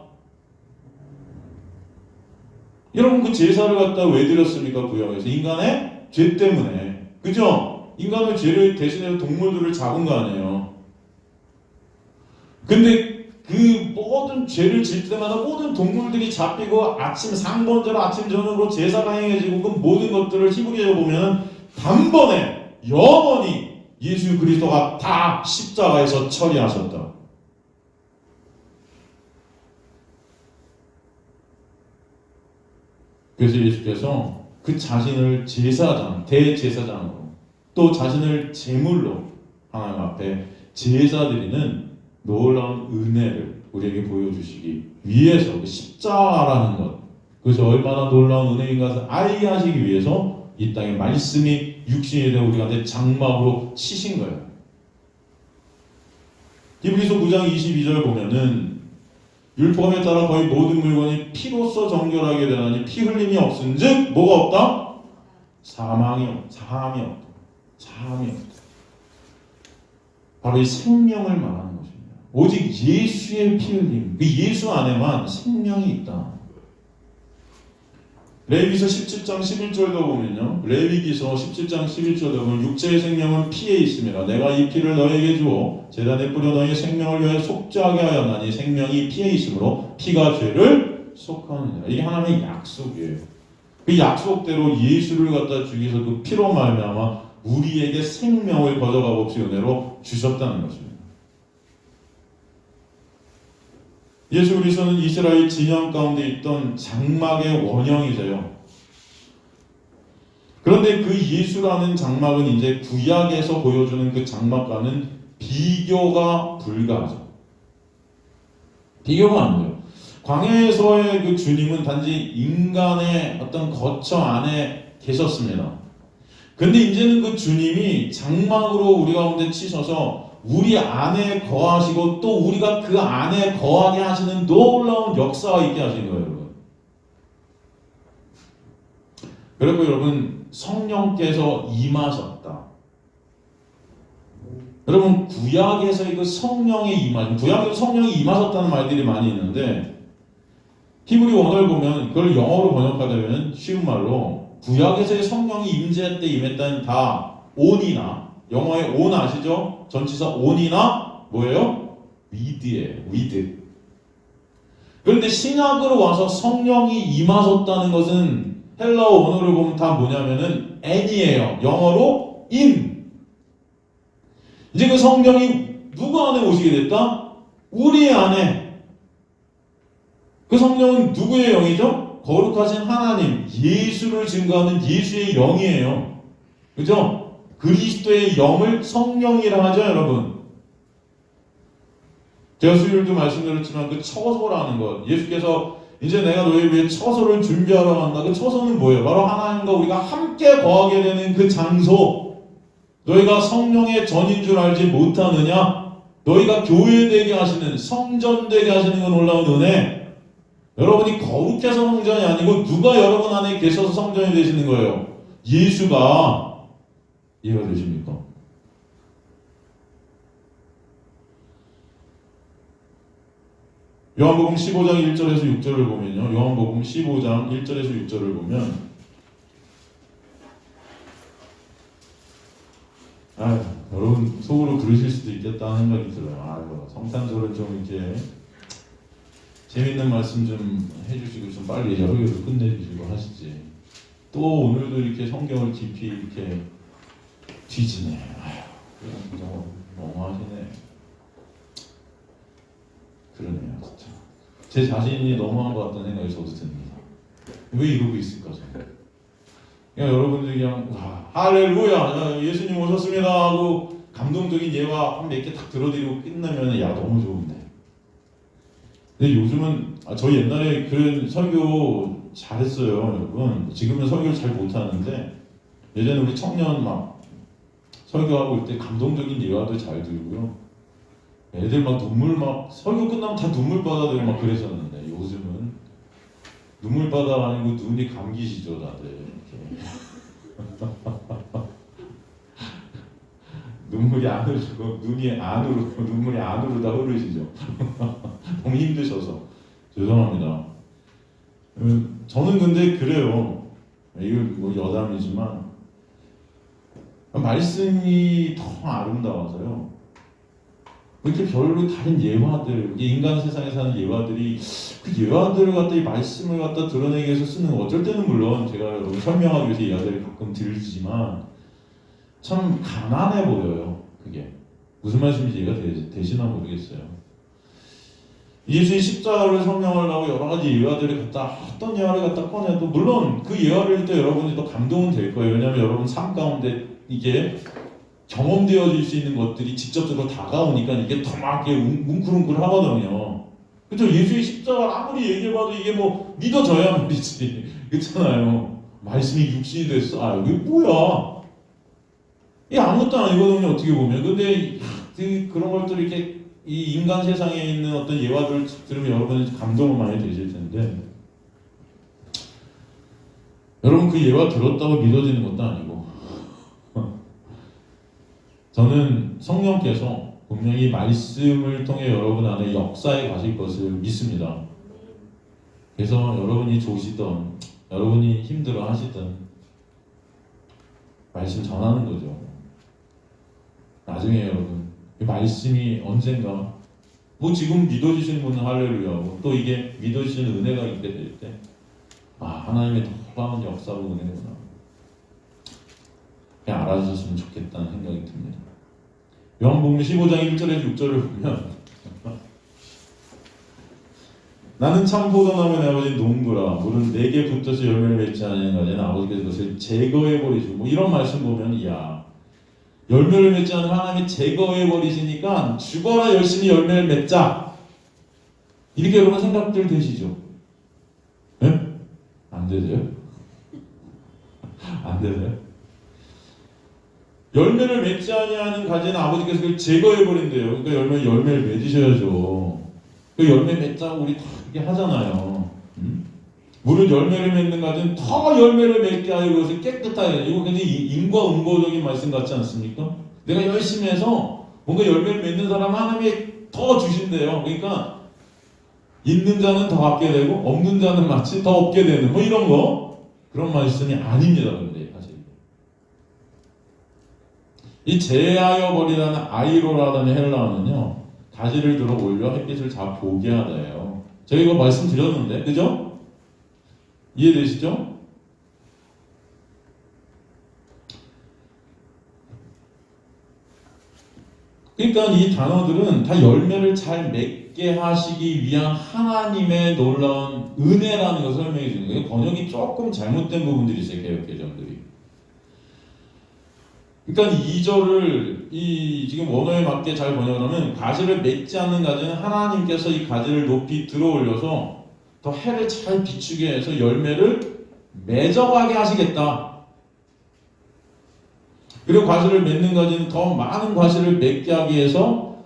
여러분, 그 제사를 갖다 왜 드렸습니까? 구약에서 인간의 죄 때문에, 그죠? 인간의 죄를 대신해서 동물들을 잡은 거 아니에요. 근데 그 모든 죄를 질 때마다 모든 동물들이 잡히고 아침 상번제로 아침 저녁으로 제사가 행해지고 그 모든 것들을 히브리서에 보면 단번에 영원히 예수 그리스도가 다 십자가에서 처리하셨다. 그래서 예수께서 그 자신을 제사장, 대제사장으로, 또 자신을 제물로 하나님 앞에 제사드리는 놀라운 은혜를 우리에게 보여주시기 위해서, 그 십자가라는 것, 그것이 얼마나 놀라운 은혜인가 해서 알게 하시기 위해서 이 땅에 말씀이 육신이 되어 우리한테 장막으로 치신 거예요. 히브리서 9장 22절 보면은 율법에 따라 거의 모든 물건이 피로써 정결하게 되나니 피 흘림이 없은즉 뭐가 없다? 사함이 없다. 바로 이 생명을 말하는 것입니다. 오직 예수의 피 흘림, 그 예수 안에만 생명이 있다. 레위기서 17장 11절도 보면요, 레위기서 17장 11절도 보면 육체의 생명은 피에 있습니다. 내가 이 피를 너에게 주어 제단에 뿌려 너희의 생명을 위하여 속죄하게 하였나니 생명이 피에 있으므로 피가 죄를 속하느니라. 이게 하나님의 약속이에요. 그 약속대로 예수를 갖다 주기서 그 피로 말미암아 우리에게 생명을 거저가 없이 은혜로 주셨다는 것입니다. 예수 그리스도는 이스라엘 진영 가운데 있던 장막의 원형이세요. 그런데 그 예수라는 장막은 이제 구약에서 보여주는 그 장막과는 비교가 불가하죠. 비교가 안 돼요. 광야에서의 그 주님은 단지 인간의 어떤 거처 안에 계셨습니다. 근데 이제는 그 주님이 장막으로 우리 가운데 치셔서 우리 안에 거하시고 또 우리가 그 안에 거하게 하시는 놀라운 역사가 있게 하신 거예요, 여러분. 그리고 여러분, 성령께서 임하셨다. 여러분, 구약에서의 그 성령의 임하심, 구약에서 성령이 임하셨다는 말들이 많이 있는데 히브리 원어를 보면 그걸 영어로 번역하자면 쉬운 말로 구약에서의 성령이 임재할 때 임했다는 다 온이나, 영어의 온 아시죠? 전치사 온이나 뭐예요? with예요. with. 그런데 신약으로 와서 성령이 임하셨다는 것은 헬라어 원어를 보면 다 뭐냐면은 n이에요. 영어로 in. 이제 그 성령이 누구 안에 오시게 됐다? 우리 안에. 그 성령은 누구의 영이죠? 거룩하신 하나님, 예수를 증거하는 예수의 영이에요. 그죠? 그리스도의 영을 성령이라 하죠, 여러분. 제가 수요일도 말씀드렸지만 그 처소라는 것, 예수께서 이제 내가 너희 위해 처소를 준비하러 간다. 그 처소는 뭐예요? 바로 하나님과 우리가 함께 거하게 되는 그 장소. 너희가 성령의 전인 줄 알지 못하느냐? 너희가 교회되게 하시는, 성전되게 하시는 건 놀라운 은혜. 여러분이 거룩해서 성전이 아니고 누가 여러분 안에 계셔서 성전이 되시는 거예요? 예수가. 이해가 되십니까? 요한복음 15장 1절에서 6절을 보면요. 요한복음 15장 1절에서 6절을 보면 여러분 속으로 그러실 수도 있겠다는 생각이 들어요. 성탄절은 좀 이렇게 재밌는 말씀 좀 해주시고 좀 빨리 설교를 끝내주시고 하시지. 또 오늘도 이렇게 성경을 깊이 이렇게 뒤지네. 진짜 너무하시네. 그러네요, 진짜. 제 자신이 너무한 것 같다는 생각이 저도 듭니다. 왜 이러고 있을까, 저는. 그냥 여러분들이 그냥 할렐루야, 예수님 오셨습니다 하고 감동적인 예화 한 몇 개 딱 들어드리고 끝나면 야 너무 좋은데. 근데 요즘은 저희 옛날에 그런 설교 잘했어요, 여러분. 지금은 설교를 잘 못하는데 예전에 우리 청년 막 설교하고 올 때 감동적인 예화도 잘 들고요. 애들 막 눈물 막 설교 끝나면 다 눈물바다들 막 그랬었는데 요즘은 눈물바다 아니고 눈이 감기시죠, 다들 이렇게. 눈물이 안 흐르고 눈이 안으로 눈물이 안으로 다 흐르시죠. 너무 힘드셔서 죄송합니다. 저는 근데 그래요. 이거 뭐 여담이지만 말씀이 더 아름다워서요. 이렇게 별로 다른 예화들, 인간 세상에 사는 예화들이 그 예화들을 갖다 이 말씀을 갖다 드러내기 위해서 쓰는 어쩔 때는 물론 제가 여러분 설명하기 위해서 이야기를 가끔 들지만 참 가난해 보여요. 그게 무슨 말씀인지 이해가 되시나 모르겠어요. 예수의 십자가를 설명하려고 여러 가지 예화들을 갖다 어떤 예화를 갖다 꺼내도 물론 그 예화를 또 여러분이 또 감동은 될 거예요. 왜냐하면 여러분 삶 가운데 이게 경험되어질 수 있는 것들이 직접적으로 다가오니까 이게 더 막 뭉클뭉클하거든요. 그렇죠? 예수의 십자가를 아무리 얘기해봐도 이게 뭐 믿어져야 말이지. 그렇잖아요. 말씀이 육신이 됐어. 이게 뭐야? 이게 아무것도 아니거든요. 어떻게 보면. 근데 그런 것들 이렇게 이 인간 세상에 있는 어떤 예화들을 들으면 여러분이 감동을 많이 되실 텐데 여러분 그 예화 들었다고 믿어지는 것도 아니고 저는 성령께서 분명히 말씀을 통해 여러분 안에 역사에 가실 것을 믿습니다. 그래서 여러분이 조시던 여러분이 힘들어 하시던 말씀 전하는 거죠. 나중에 여러분 이 말씀이 언젠가 뭐 지금 믿어지시는 분은 할렐루야고 또 이게 믿어지시는 은혜가 있게 될 때 하나님의 놀라운 역사로 은혜구나 그냥 알아주셨으면 좋겠다는 생각이 듭니다. 요한복음 15장 1절에서 6절을 보면 나는 참 포도나무의 아버지 농부라 물은 내게 붙어서 열매를 맺지 않는 가지는 아버지께서 그것을 제거해버리시고 뭐 이런 말씀 보면 열매를 맺지 않는 하나님이 제거해버리시니까 죽어라 열심히 열매를 맺자 이렇게 여러분 생각들 되시죠? 네? 안 되세요? 안 되세요? 열매를 맺지 아니하는 가지는 아버지께서 그걸 제거해버린대요. 그러니까 열매를 맺으셔야죠. 그 열매 맺자고 우리 다 그렇게 하잖아요. 물은 열매를 맺는 가지는 더 열매를 맺게 하여 그것을 깨끗하게 이거 굉장히 인과응보적인 말씀 같지 않습니까? 내가 열심히 해서 뭔가 열매를 맺는 사람 하나님이 더 주신대요. 그러니까 있는 자는 더 갖게 되고 없는 자는 마치 더 없게 되는 뭐 이런 거 그런 말씀이 아닙니다. 근데 사실 이 제하여 버리라는 아이로라는 헬라어는요 가지를 들어 올려 햇빛을 잘 보게 하다예요. 제가 이거 말씀드렸는데 그죠? 이해되시죠? 그러니까 이 단어들은 다 열매를 잘 맺게 하시기 위한 하나님의 놀라운 은혜라는 것을 설명해 주는 거예요. 번역이 조금 잘못된 부분들이 있어요, 개역개정들이. 그러니까 2절을 지금 원어에 맞게 잘 번역하면 가지를 맺지 않는 가지는 하나님께서 이 가지를 높이 들어올려서 더 해를 잘 비추게 해서 열매를 맺어가게 하시겠다. 그리고 과실을 맺는 가지는 더 많은 과실을 맺게 하기 위해서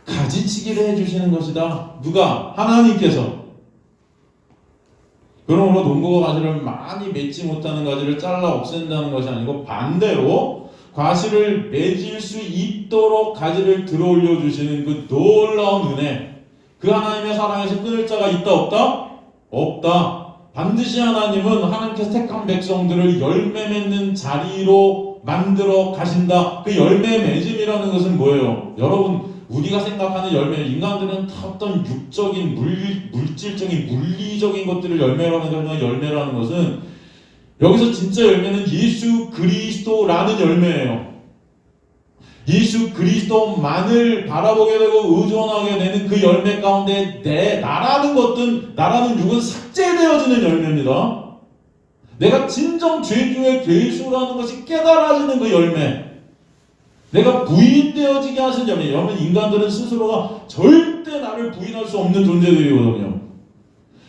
가지치기를 해주시는 것이다. 누가? 하나님께서. 그러므로 농부가 과실을 많이 맺지 못하는 가지를 잘라 없앤다는 것이 아니고 반대로 과실을 맺을 수 있도록 가지를 들어올려 주시는 그 놀라운 은혜. 그 하나님의 사랑에서 끊을 자가 있다 없다? 없다. 반드시 하나님은 하나님께서 택한 백성들을 열매 맺는 자리로 만들어 가신다. 그 열매 맺음이라는 것은 뭐예요? 여러분, 우리가 생각하는 열매, 인간들은 다 어떤 육적인 물질적인 물리적인 것들을 열매라는 거지만, 열매라는 것은 여기서 진짜 열매는 예수 그리스도라는 열매예요. 예수 그리스도만을 바라보게 되고 의존하게 되는 그 열매 가운데 나라는 육은 삭제되어지는 열매입니다. 내가 진정 죄 중에 괴수라는 것이 깨달아지는 그 열매. 내가 부인되어지게 하신 열매. 여러분, 인간들은 스스로가 절대 나를 부인할 수 없는 존재들이거든요.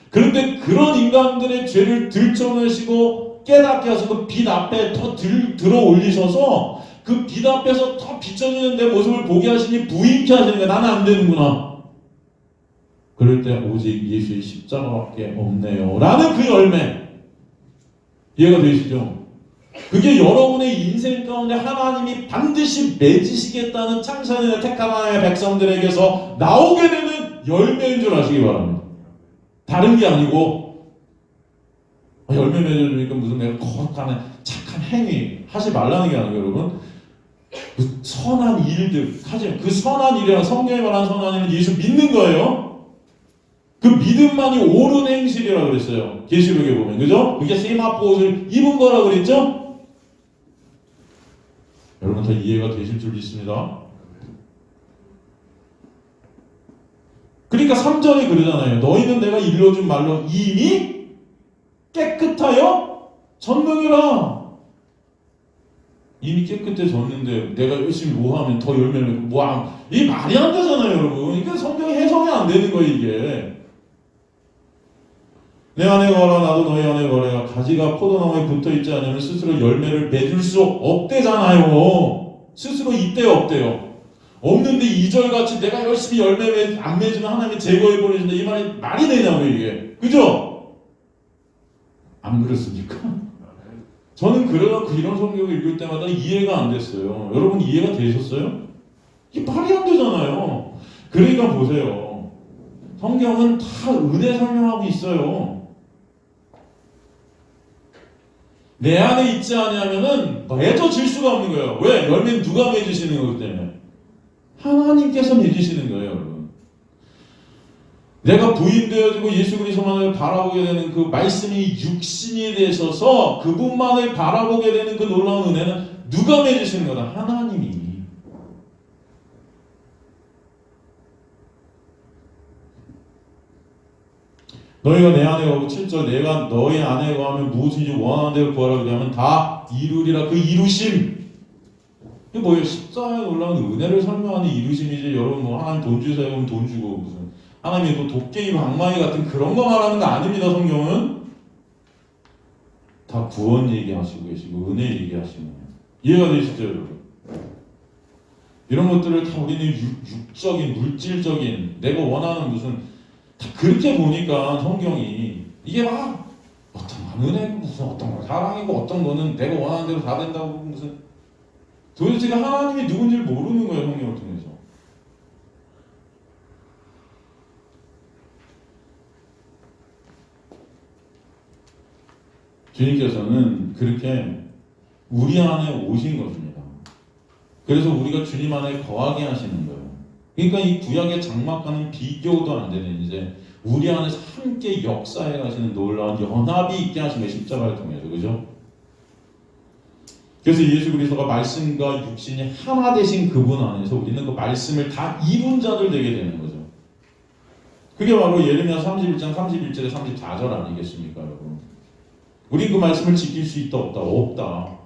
그런데 그런 인간들의 죄를 들춰내시고 깨닫게 하시고 빛 앞에 더 들어 올리셔서 그 빛 앞에서 더 비춰지는 내 모습을 보게 하시니 부인케 하시는 거야. 나는 안 되는구나. 그럴 때 오직 예수의 십자가밖에 없네요. 라는 그 열매. 이해가 되시죠? 그게 여러분의 인생 가운데 하나님이 반드시 맺으시겠다는 창세전에 택한 하나님의 백성들에게서 나오게 되는 열매인 줄 아시기 바랍니다. 다른 게 아니고 열매 맺어주니까 무슨 내가 거룩한 착한 행위 하지 말라는 게 아니고, 여러분, 그 선한 일들 하지. 그 선한 일이랑 성경에 말하는 선한 일은 예수 믿는 거예요. 그 믿음만이 옳은 행실이라고 그랬어요. 계시록에 보면, 그죠? 그게 세마포 옷을 입은 거라고 그랬죠? 여러분 다 이해가 되실 줄 믿습니다. 그러니까 3절에 그러잖아요. 너희는 내가 일러준 말로 이미 깨끗하여 졌느니라. 이미 깨끗해졌는데 내가 열심히 뭐하면 더 열매를 이 말이 안 되잖아요, 여러분. 이게 성경이 해석이 안 되는 거예요, 이게. 내 안에 거라 나도 너희 안에 거라. 가지가 포도나무에 붙어있지 않으면 스스로 열매를 맺을 수 없대잖아요. 스스로 있대요, 없대요? 없는데 2절같이 내가 열심히 열매 안 맺으면 하나님이 제거해버리신다, 이 말이 되냐고요, 이게. 그죠? 안 그렇습니까? 저는 그래갖고 이런 성경을 읽을 때마다 이해가 안 됐어요. 여러분 이해가 되셨어요? 이게 말이 안 되잖아요. 그러니까 보세요. 성경은 다 은혜 설명하고 있어요. 내 안에 있지 않으면은 맺어질 수가 없는 거예요. 왜? 열매는 누가 맺으시는 거기 때문에. 하나님께서 맺으시는 거예요, 여러분. 내가 부인되어지고 예수 그리스도만을 바라보게 되는 그 말씀이 육신이 되셔서 그분만을 바라보게 되는 그 놀라운 은혜는 누가 맺으시는 거다? 하나님이. 너희가 내 안에 거하고 7절 내가 너희 안에 거하면 무엇인지 원하는 대로 구하라 그러면 다 이루리라. 그 이루심. 이게 뭐예요? 십자가에 놀라운 은혜를 설명하는 이루심이지. 여러분 뭐 하나님 돈 주세요 그럼 돈 주고 무슨 하나님이 또 도깨비 방망이 같은 그런 거 말하는 거 아닙니다. 성경은 다 구원 얘기하시고 계시고 은혜 얘기하시는 거예요. 이해가 되시죠, 여러분? 이런 것들을 다 우리는 육적인 물질적인 내가 원하는 무슨 다 그렇게 보니까 성경이 이게 막 어떤 건 은혜고 무슨 어떤 건 사랑이고 어떤 거는 내가 원하는 대로 다 된다고 무슨 도대체가 하나님이 누군지를 모르는 거예요, 성경을 통해서. 주님께서는 그렇게 우리 안에 오신 것입니다. 그래서 우리가 주님 안에 거하게 하시는 거예요. 그러니까 이 구약의 장막과는 비교도 안 되는 이제 우리 안에서 함께 역사해 가시는 놀라운 연합이 있게 하신 거예요. 십자가를 통해서. 그죠? 그래서 예수 그리스도가 말씀과 육신이 하나 되신 그분 안에서 우리는 그 말씀을 다 이룬 자들 되게 되는 거죠. 그게 바로 예레미야 31장 31절에 34절 아니겠습니까, 여러분? 우린 그 말씀을 지킬 수 있다, 없다? 없다.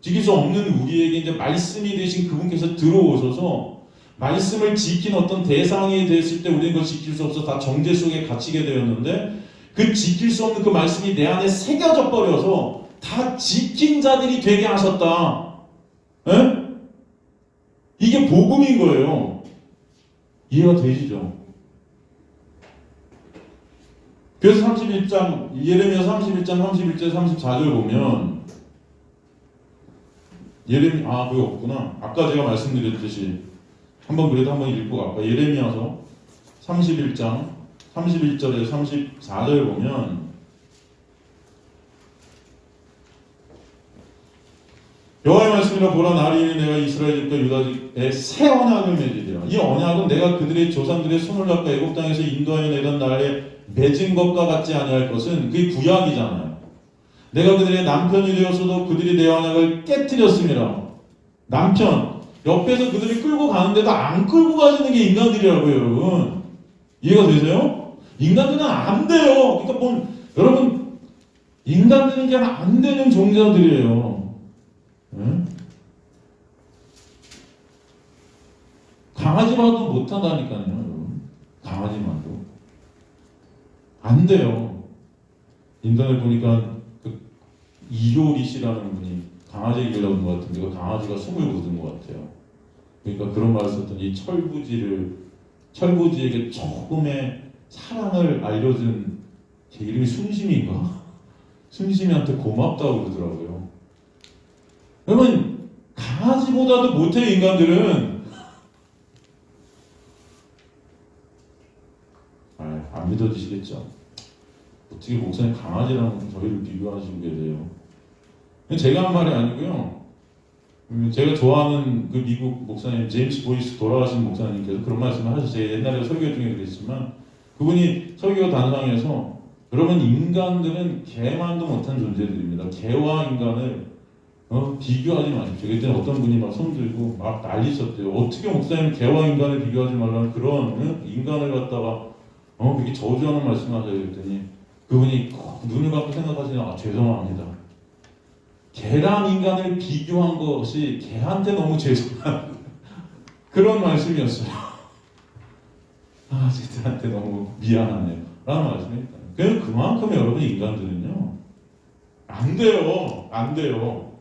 지킬 수 없는 우리에게 이제 말씀이 되신 그분께서 들어오셔서 말씀을 지킨 어떤 대상이 됐을 때 우리는 그걸 지킬 수 없어 다 정죄 속에 갇히게 되었는데 그 지킬 수 없는 그 말씀이 내 안에 새겨져 버려서 다 지킨 자들이 되게 하셨다. 에? 이게 복음인 거예요. 이해가 되시죠? 그래서 31장, 예레미야 31장 31절 34절 보면 그게 없구나. 아까 제가 말씀드렸듯이 그래도 한번 읽고 갈까? 예레미야서 31장 31절에 34절 보면 여호와의 말씀이라 보라 나리니 내가 이스라엘 집과 유다 집에 새 언약을 맺으리라. 이 언약은 내가 그들의 조상들의 손을 잡고 애굽 땅에서 인도하여 내던 날에 맺은 것과 같지 아니할 것은 그게 구약이잖아요. 내가 그들의 남편이 되었어도 그들이 내 언약을 깨뜨렸음이라. 남편 옆에서 그들이 끌고 가는데도 안 끌고 가시는 게 인간들이라고요, 여러분. 이해가 되세요? 인간들은 안 돼요. 그러니까 여러분 인간들은 그냥 안 되는 종자들이에요. 네? 강아지만도 못한다니까요, 여러분. 강아지만도 안 돼요. 인터넷 보니까 그 이효리 씨라는 분이 강아지 얘기를 하는 것 같은데 그 강아지가 숨을 거둔 것 같아요. 그러니까 그런 말을 썼더니 철부지에게 조금의 사랑을 알려준 제 이름이 순심인가? 순심이한테 고맙다고 그러더라고요. 여러분 강아지보다도 못해요, 인간들은. 안 믿어지시겠죠? 어떻게 목사님 강아지랑 저희를 비교하시게 돼요? 제가 한 말이 아니고요. 제가 좋아하는 그 미국 목사님 제임스 보이스 돌아가신 목사님께서 그런 말씀을 하셨어요. 옛날에 설교 중에 그랬지만 그분이 설교 단상에서 여러분 인간들은 개만도 못한 존재들입니다. 개와 인간을 비교하지 마십시오. 그때 어떤 분이 막 손들고 막 난리쳤대요. 어떻게 목사님 개와 인간을 비교하지 말라는 그런 인간을 갖다가 그렇게 저주하는 말씀을 하셔야 했더니 그분이 눈을 감고 생각하시면 죄송합니다. 개랑 인간을 비교한 것이 개한테 너무 죄송한 그런 말씀이었어요. 쟤들한테 너무 미안하네요. 라는 말씀입니다. 그래서 그만큼 여러분 인간들은요 안 돼요. 안 돼요.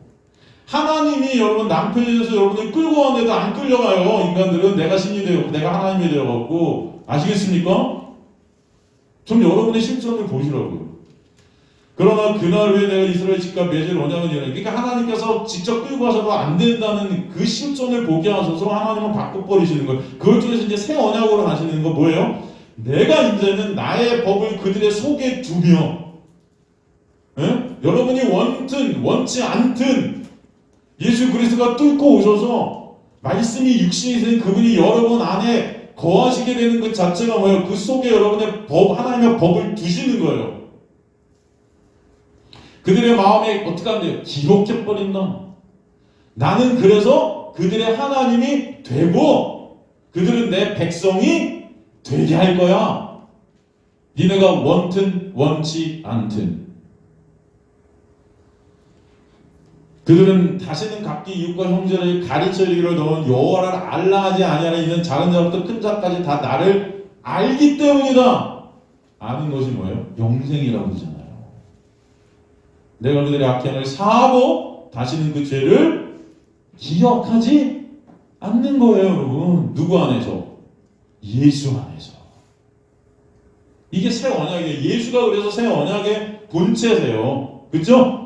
하나님이 여러분 남편이 돼서 여러분을 끌고 왔는데도 안 끌려가요. 인간들은 내가 신이 되었고 내가 하나님이 되어갖고 아시겠습니까? 좀 여러분의 실존을 보시라고요. 그러나 그날 후에 내가 이스라엘 집과 맺을 언약은 이래. 그러니까 하나님께서 직접 끌고 가셔도 안 된다는 그 실존을 보게 하셔서 하나님은 바꿔버리시는 거예요. 그걸 통해서 이제 새 언약으로 하시는 거 뭐예요? 내가 이제는 나의 법을 그들의 속에 두며 여러분이 원든 원치 않든 예수 그리스도가 뚫고 오셔서 말씀이 육신이 된 그분이 여러분 안에 거하시게 되는 것 자체가 뭐예요? 그 속에 여러분의 법, 하나님의 법을 두시는 거예요. 그들의 마음에 어떻게 하면 기록해버린다. 나는 그래서 그들의 하나님이 되고 그들은 내 백성이 되게 할 거야. 니네가 원든 원치 않든. 그들은 다시는 각기 이웃과 형제를 가르쳐 이르기를 너는 여호와를 알라 하지 아니하라. 이는 작은 자부터 큰 자까지 다 나를 알기 때문이다. 아는 것이 뭐예요? 영생이라고 그러잖아요. 내가 그들의 악행을 사하고 다시는 그 죄를 기억하지 않는 거예요, 여러분. 누구 안에서? 예수 안에서. 이게 새 언약이에요. 예수가 그래서 새 언약의 본체세요. 그렇죠?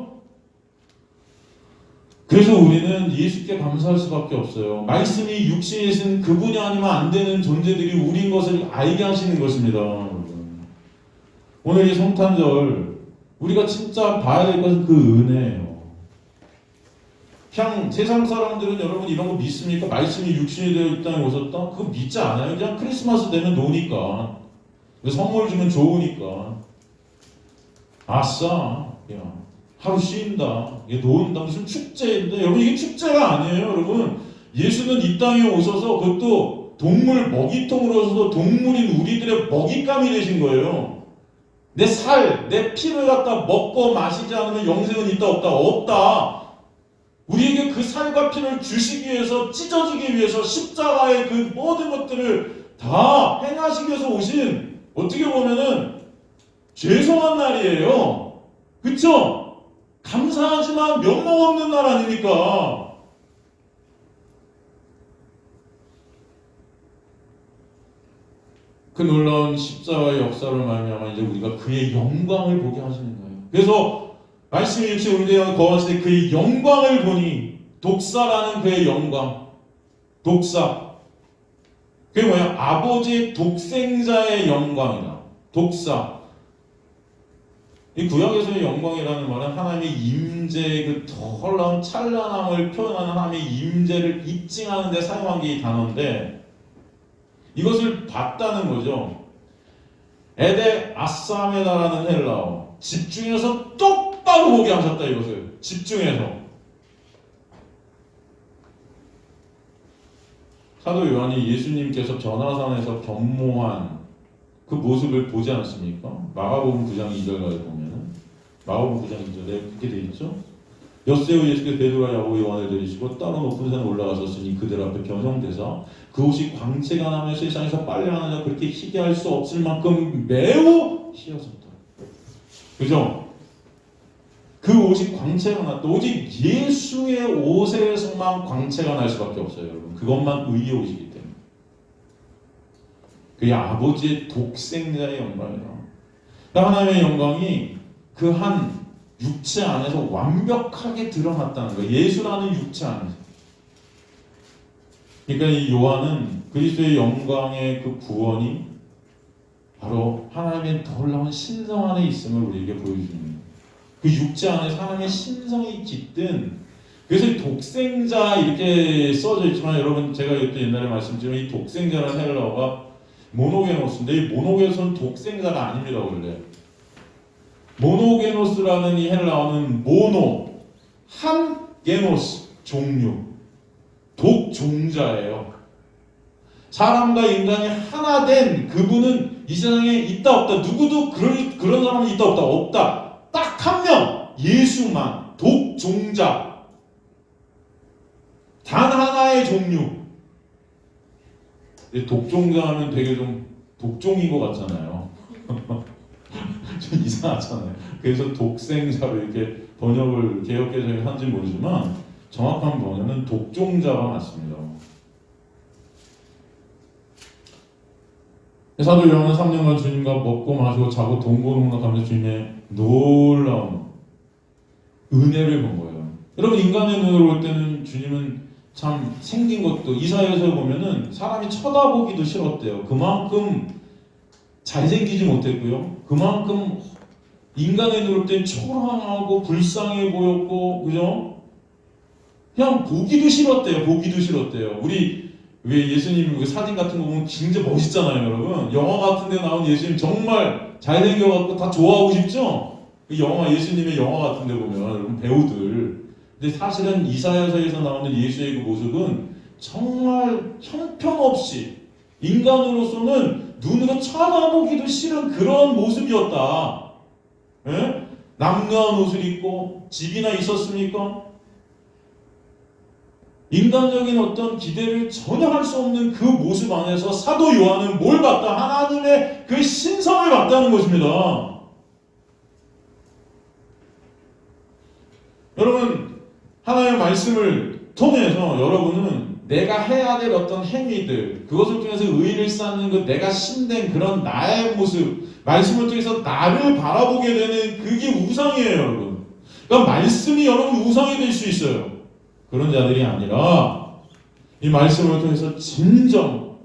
그래서 우리는 예수께 감사할 수밖에 없어요. 말씀이 육신이 되신 그분이 아니면 안 되는 존재들이 우리인 것을 알게 하시는 것입니다. 오늘 이 성탄절 우리가 진짜 봐야 될 것은 그 은혜예요. 그냥 세상 사람들은 여러분 이런 거 믿습니까? 말씀이 육신이 되어 이 땅에 오셨다? 그거 믿지 않아요. 그냥 크리스마스 되면 노니까. 선물 주면 좋으니까. 아싸. 그냥. 하루 쉰다, 이게 놓은다, 무슨 축제인데, 여러분 이게 축제가 아니에요. 여러분 예수는 이 땅에 오셔서 그것도 동물 먹이통으로서 동물인 우리들의 먹잇감이 되신 거예요. 내 살, 내 피를 갖다 먹고 마시지 않으면 영생은 있다 없다? 없다. 우리에게 그 살과 피를 주시기 위해서, 찢어지기 위해서 십자가의 그 모든 것들을 다 행하시기 위해서 오신, 어떻게 보면은 죄송한 날이에요. 그쵸? 감사하지만 면목 없는 날 아닙니까? 그 놀라운 십자가의 역사를 말미암아 이제 우리가 그의 영광을 보게 하시는 거예요. 그래서 말씀이 역시 우리 대한 거하실 때 그의 영광을 보니, 독사라는 그의 영광, 독사, 그게 뭐야? 아버지의 독생자의 영광이다. 독사. 이 구약에서의 영광이라는 말은 하나님의 임재의 그 놀라운 찬란함을 표현하는 하나님의 임재를 입증하는 데 사용한 게 이 단어인데, 이것을 봤다는 거죠. 에데 아사메다라는 헬라어, 집중해서 똑바로 보게 하셨다. 이것을 집중해서. 사도 요한이 예수님께서 전화산에서 변모한 그 모습을 보지 않습니까? 마가복음 9장 2절까지 보면은, 마가복음 9장 2절에 그렇게 돼 있죠. 엿새우 예수께서 베드로와 야고보 요한을 데리시고 따로 높은 산에 올라가셨으니 그들 앞에 변형되사 그 옷이 광채가 나며 세상에서 빨래하는 자 그렇게 희게할 수 없을 만큼 매우 희어졌다. 그죠? 그 옷이 광채가 났다. 오직 예수의 옷에서만 광채가 날 수밖에 없어요, 여러분. 그것만 의의 옷이기 때문에. 그의 아버지의 독생자의 영광이다. 하나님의 영광이 그 한 육체 안에서 완벽하게 드러났다는 거예요. 예수라는 육체 안에서. 그러니까 이 요한은 그리스도의 영광의 그 구원이 바로 하나님의 놀라운 신성 안에 있음을 우리에게 보여주는 거예요. 그 육체 안에서 하나님의 신성이 깃든, 그래서 독생자 이렇게 써져 있지만, 여러분 제가 옛날에 말씀드린 이 독생자라는 헬라어가 모노게노스인데, 이 모노게노스는 독생자가 아닙니다. 원래 모노게노스라는 이 헬라어는 모노, 한, 게노스, 종류, 독종자예요. 사람과 인간이 하나 된 그분은 이 세상에 있다 없다, 누구도 그런 사람은 있다 없다, 없다. 딱 한 명, 예수만, 독종자, 단 하나의 종류. 독종자 하면 되게 좀 독종인 것 같잖아요. 좀 이상하잖아요. 그래서 독생자로 이렇게 번역을 개혁해서 한지 모르지만 정확한 번역은 독종자가 맞습니다. 사도 요한은 3년간 주님과 먹고 마시고 자고 동고동락하면서 주님의 놀라운 은혜를 본 거예요. 여러분 인간의 눈으로 볼 때는 주님은 참 생긴 것도, 이사야서 보면은 사람이 쳐다보기도 싫었대요. 그만큼 잘생기지 못했고요. 그만큼 인간의 눈으로 볼 때는 초라하고 불쌍해 보였고, 그죠? 그냥 보기도 싫었대요. 보기도 싫었대요. 우리 왜 예수님 사진 같은 거 보면 진짜 멋있잖아요, 여러분. 영화 같은 데 나온 예수님 정말 잘생겨갖고 다 좋아하고 싶죠? 그 영화, 예수님의 영화 같은 데 보면 여러분 배우들. 근데 사실은 이사야서에서 나오는 예수의 그 모습은 정말 형편없이 인간으로서는 눈으로 쳐다보기도 싫은 그런 모습이었다. 예? 남루한 옷을 입고 집이나 있었습니까? 인간적인 어떤 기대를 전혀 할 수 없는 그 모습 안에서 사도 요한은 뭘 봤다? 하나님의 그 신성을 봤다는 것입니다. 여러분, 하나님의 말씀을 통해서 여러분은 내가 해야 될 어떤 행위들, 그것을 통해서 의의를 쌓는 그 내가 심된 그런 나의 모습, 말씀을 통해서 나를 바라보게 되는 그게 우상이에요, 여러분. 그러니까 말씀이 여러분 우상이 될 수 있어요. 그런 자들이 아니라 이 말씀을 통해서 진정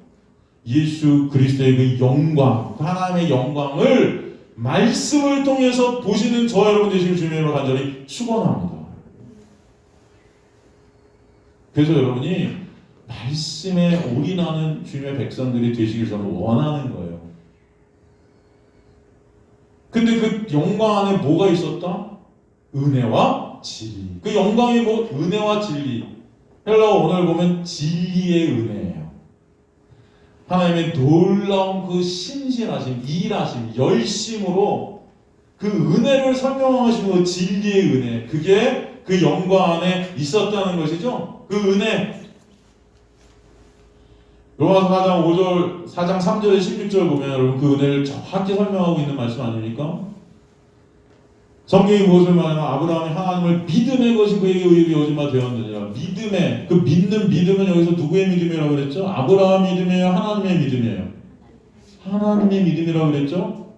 예수 그리스도의 그 영광, 하나님의 영광을 말씀을 통해서 보시는 저 여러분 되시길 주님으로 간절히 축원합니다. 그래서 여러분이 말씀에 올인하는 주님의 백성들이 되시길 저는 원하는 거예요. 근데 그 영광 안에 뭐가 있었다? 은혜와 진리. 그 영광이 뭐 은혜와 진리. 헬라어 오늘 보면 진리의 은혜예요. 하나님의 놀라운 그 신실하심, 일하심, 열심으로 그 은혜를 설명하시는 그 진리의 은혜. 그게 그 영광 안에 있었다는 것이죠. 그 은혜. 로마서 4장 5절, 4장 3절에 16절 보면 여러분 그 은혜를 정확히 설명하고 있는 말씀 아닙니까? 성경이 무엇을 말하냐? 아브라함이 하나님을 믿음의 것이 그에게 의롭게 여김이 되었느니라. 믿음의, 그 믿는 믿음은 여기서 누구의 믿음이라고 그랬죠? 아브라함 믿음이에요? 하나님의 믿음이에요? 하나님의 믿음이라고 그랬죠?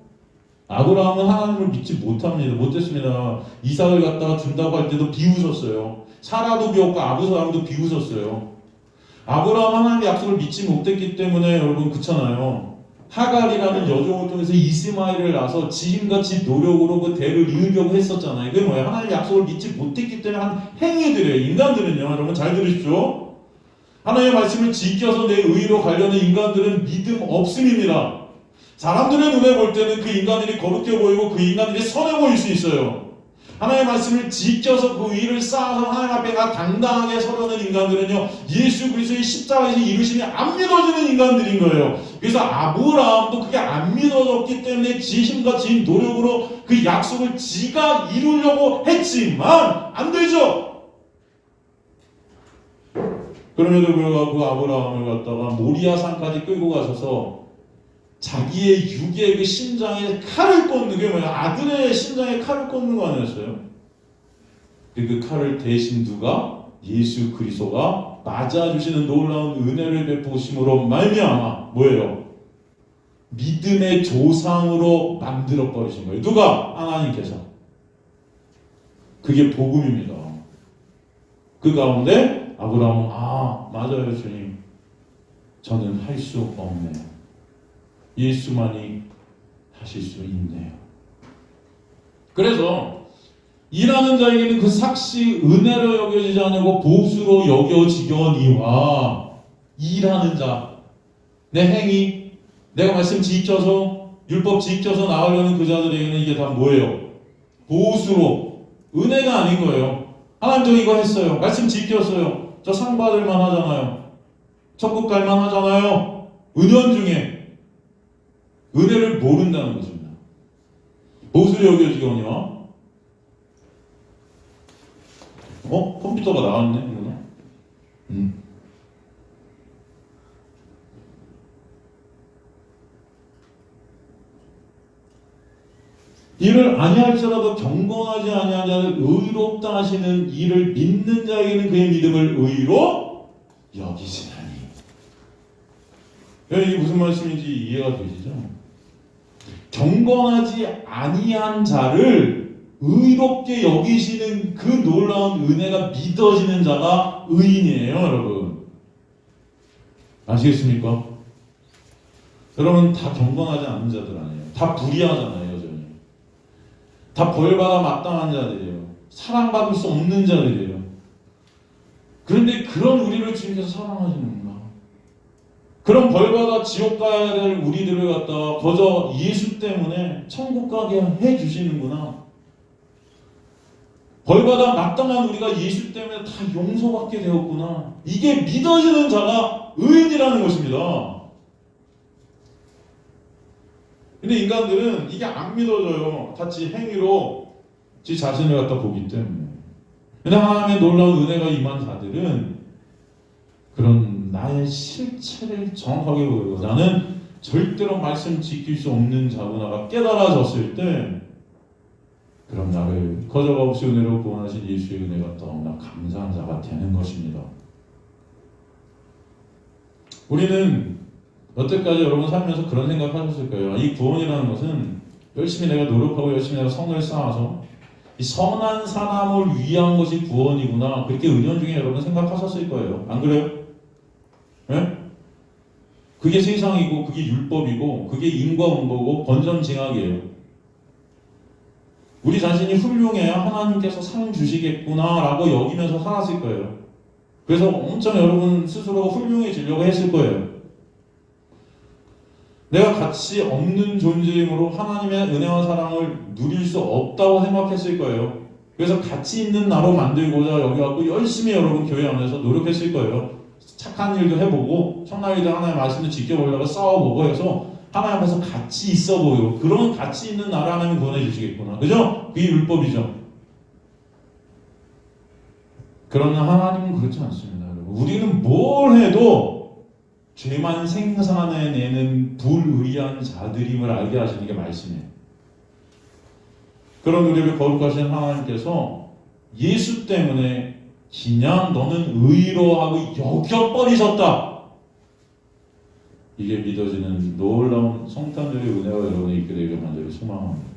아브라함은 하나님을 믿지 못했습니다. 이삭을 갖다가 준다고 할 때도 비웃었어요. 사라도 비웃고 아브라함도 비웃었어요. 아브라함 하나님의 약속을 믿지 못했기 때문에 여러분 그렇잖아요. 하갈이라는 여종을 통해서 이스마엘을 낳아서 지금같이 노력으로 그 대를 이으려고 했었잖아요. 그게 뭐예요? 하나님의 약속을 믿지 못했기 때문에 한 행위들이에요. 인간들은요. 여러분 잘 들으십시오. 하나님의 말씀을 지켜서 내 의로 가려는 인간들은 믿음 없음입니다. 사람들의 눈에 볼 때는 그 인간들이 거룩해 보이고 그 인간들이 선해 보일 수 있어요. 하나님의 말씀을 지켜서 그 의를 쌓아서 하나님 앞에 당당하게 서려는 인간들은요, 예수 그리스도의 십자가에서 이루심이 안 믿어지는 인간들인 거예요. 그래서 아브라함도 그게 안 믿어졌기 때문에 지심과 지 노력으로 그 약속을 지가 이루려고 했지만 안 되죠. 그럼에도 불구하고 그 아브라함을 갖다가 모리아산까지 끌고 가셔서 자기의 육의 그 심장에 칼을 꽂는 게 뭐야? 아들의 심장에 칼을 꽂는 거 아니었어요? 그 칼을 대신 누가? 예수 그리스도가 맞아주시는 놀라운 은혜를 베푸심으로 말미암아 뭐예요? 믿음의 조상으로 만들어 버리신 거예요. 누가? 하나님께서. 그게 복음입니다. 그 가운데 아브라함은 맞아요 주님. 저는 할 수 없네요. 예수만이 하실 수 있네요. 그래서 일하는 자에게는 그 삭시 은혜로 여겨지지 않고 보수로 여겨지거니와 일하는 자, 내 행위, 내가 말씀 지켜서 율법 지켜서 나가려는 그 자들에게는 이게 다 뭐예요? 보수로 은혜가 아닌 거예요. 하나님 저 이거 했어요. 말씀 지켰어요. 저 상 받을만 하잖아요. 천국 갈만 하잖아요. 은연중에 은혜를 모른다는 것입니다. 보수로 여겨지거니와 컴퓨터가 나왔네. 이를 아니할지라도 경건하지 아니한 자를 의롭다 하시는 이를 믿는 자에게는 그의 믿음을 의로 여기시나니. 이게 무슨 말씀인지 이해가 되시죠? 경건하지 아니한 자를 의롭게 여기시는 그 놀라운 은혜가 믿어지는 자가 의인이에요, 여러분. 아시겠습니까? 여러분 다 경건하지 않은 자들 아니에요. 다 불의하잖아요, 여전히. 다 벌받아 마땅한 자들이에요. 사랑받을 수 없는 자들이에요. 그런데 그런 우리를 주님께서 사랑하시는구나. 그런 벌받아 지옥 가야 될 우리들을 갖다가 거저 예수 때문에 천국 가게 해주시는구나. 벌받아 마땅한 우리가 예수 때문에 다 용서받게 되었구나. 이게 믿어지는 자가 의인이라는 것입니다. 근데 인간들은 이게 안 믿어져요. 다 지 행위로 지 자신을 갖다 보기 때문에. 근데 하나님의 놀라운 은혜가 임한 자들은 그런 나의 실체를 정확하게 보이고 나는 절대로 말씀 지킬 수 없는 자구나가 깨달아졌을 때 그럼 나를 거저가 없이 은혜로 구원하신 예수의 은혜가 너무나 감사한 자가 되는 것입니다. 우리는 여태까지 여러분 살면서 그런 생각하셨을 거예요. 이 구원이라는 것은 열심히 내가 노력하고 열심히 내가 성을 쌓아서 이 선한 사람을 위한 것이 구원이구나. 그렇게 은연중에 여러분 생각하셨을 거예요. 안 그래요? 네? 그게 세상이고 그게 율법이고 그게 인과응보고 권선징악이에요. 우리 자신이 훌륭해야 하나님께서 상 주시겠구나 라고 여기면서 살았을 거예요. 그래서 엄청 여러분 스스로 훌륭해지려고 했을 거예요. 내가 가치 없는 존재이므로 하나님의 은혜와 사랑을 누릴 수 없다고 생각했을 거예요. 그래서 가치 있는 나로 만들고자 여기 와서 열심히 여러분 교회 안에서 노력했을 거예요. 착한 일도 해보고 청나기도 하나님의 말씀도 지켜보려고 싸워보고 해서 하나님 앞에서 가치 있어 보이고 그런 가치 있는 나를 하나님 구원해 주시겠구나. 그죠? 그게 율법이죠. 그러나 하나님은 그렇지 않습니다. 여러분. 우리는 뭘 해도 죄만 생산해내는 불의한 자들임을 알게 하시는 게 말씀이에요. 그런 우리를 거룩하신 하나님께서 예수 때문에 그냥 너는 의로 하고 여겨버리셨다. 이게 믿어지는 놀라운 성탄절의 은혜가 여러분이 있게 되길 간절히 소망합니다.